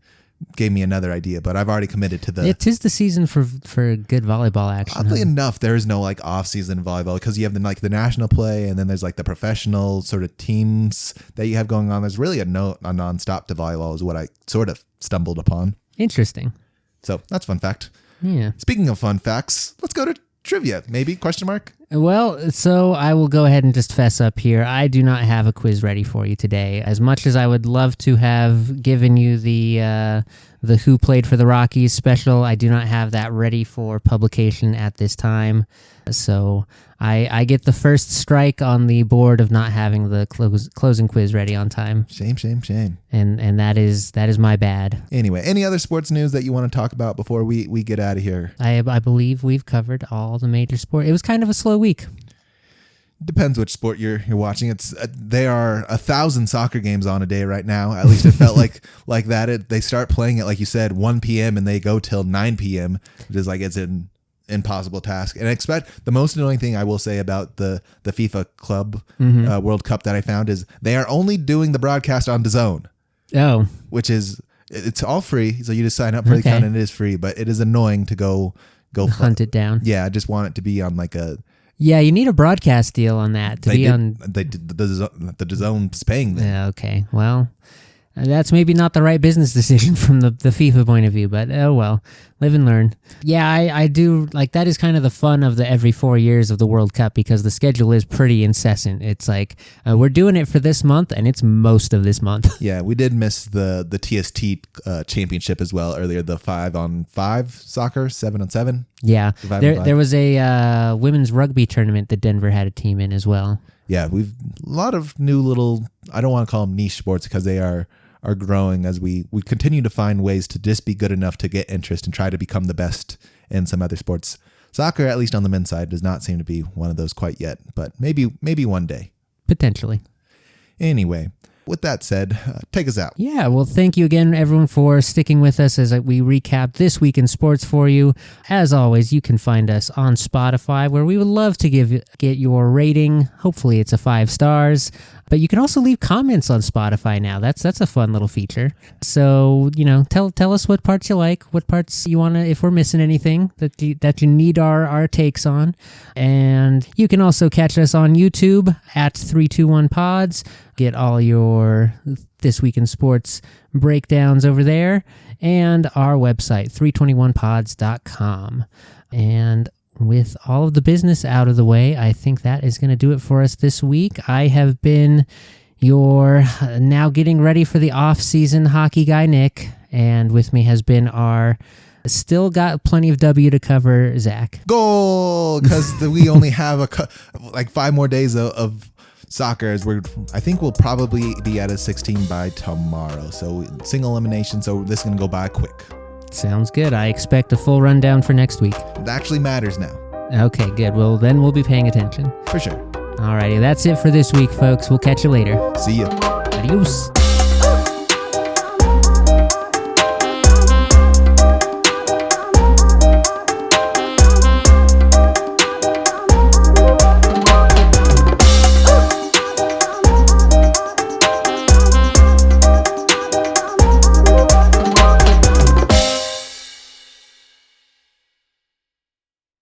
gave me another idea. But I've already committed to the. It is the season for good volleyball action. Oddly enough, there is no like off-season volleyball, because you have the national play, and then there's like the professional sort of teams that you have going on. There's really a non-stop to volleyball is what I sort of stumbled upon. Interesting. So that's a fun fact. Yeah. Speaking of fun facts, let's go to trivia, maybe? Question mark? Well, so I will go ahead and just fess up here. I do not have a quiz ready for you today. As much as I would love to have given you the Who Played for the Rockies special, I do not have that ready for publication at this time. So I get the first strike on the board of not having the closing quiz ready on time. Shame. And that is my bad. Anyway, any other sports news that you want to talk about before we get out of here? I believe we've covered all the major sports. It was kind of a slow week. Depends which sport you're watching. There are 1,000 soccer games on a day right now. At least it felt like that. They start playing at, like you said, 1 p.m. and they go till 9 p.m. It is like it's an impossible task. And the most annoying thing I will say about the FIFA Club World Cup that I found is they are only doing the broadcast on DAZN. Oh, which is it's all free. So you just sign up for the account and it is free. But it is annoying to go hunt it down. Yeah, I just want it to be on like a. Yeah, you need a broadcast deal on that to be on. The DAZN's paying them. Yeah, okay. Well, that's maybe not the right business decision from the FIFA point of view, but oh well, live and learn. Yeah, I do like that is kind of the fun of the every 4 years of the World Cup, because the schedule is pretty incessant. It's like we're doing it for this month, and it's most of this month. Yeah, we did miss the TST championship as well earlier. The 5-on-5 soccer, 7-on-7. Yeah, there was a women's rugby tournament that Denver had a team in as well. Yeah, we've a lot of new little. I don't want to call them niche sports because they are growing as we continue to find ways to just be good enough to get interest and try to become the best in some other sports. Soccer, at least on the men's side, does not seem to be one of those quite yet, but maybe one day. Potentially. Anyway, with that said, take us out. Yeah, well, thank you again, everyone, for sticking with us as we recap this week in sports for you. As always, you can find us on Spotify, where we would love to get your rating. Hopefully, it's a 5 stars. But you can also leave comments on Spotify now. That's a fun little feature. So, tell us what parts you like, what parts you want to, if we're missing anything that you need our takes on. And you can also catch us on YouTube at 321 Pods. Get all your This Week in Sports breakdowns over there. And our website, 321pods.com. And with all of the business out of the way, I think that is going to do it for us this week. I have been your now getting ready for the off-season hockey guy, Nick, and with me has been our still got plenty of W to cover, Zach. Goal! Because we only have 5 more days of soccer. I think we'll probably be at a 16 by tomorrow. So single elimination. So this is going to go by quick. Sounds good. I expect a full rundown for next week. It actually matters now. Okay, good. Well, then we'll be paying attention. For sure. Alrighty, that's it for this week, folks. We'll catch you later. See ya. Adios.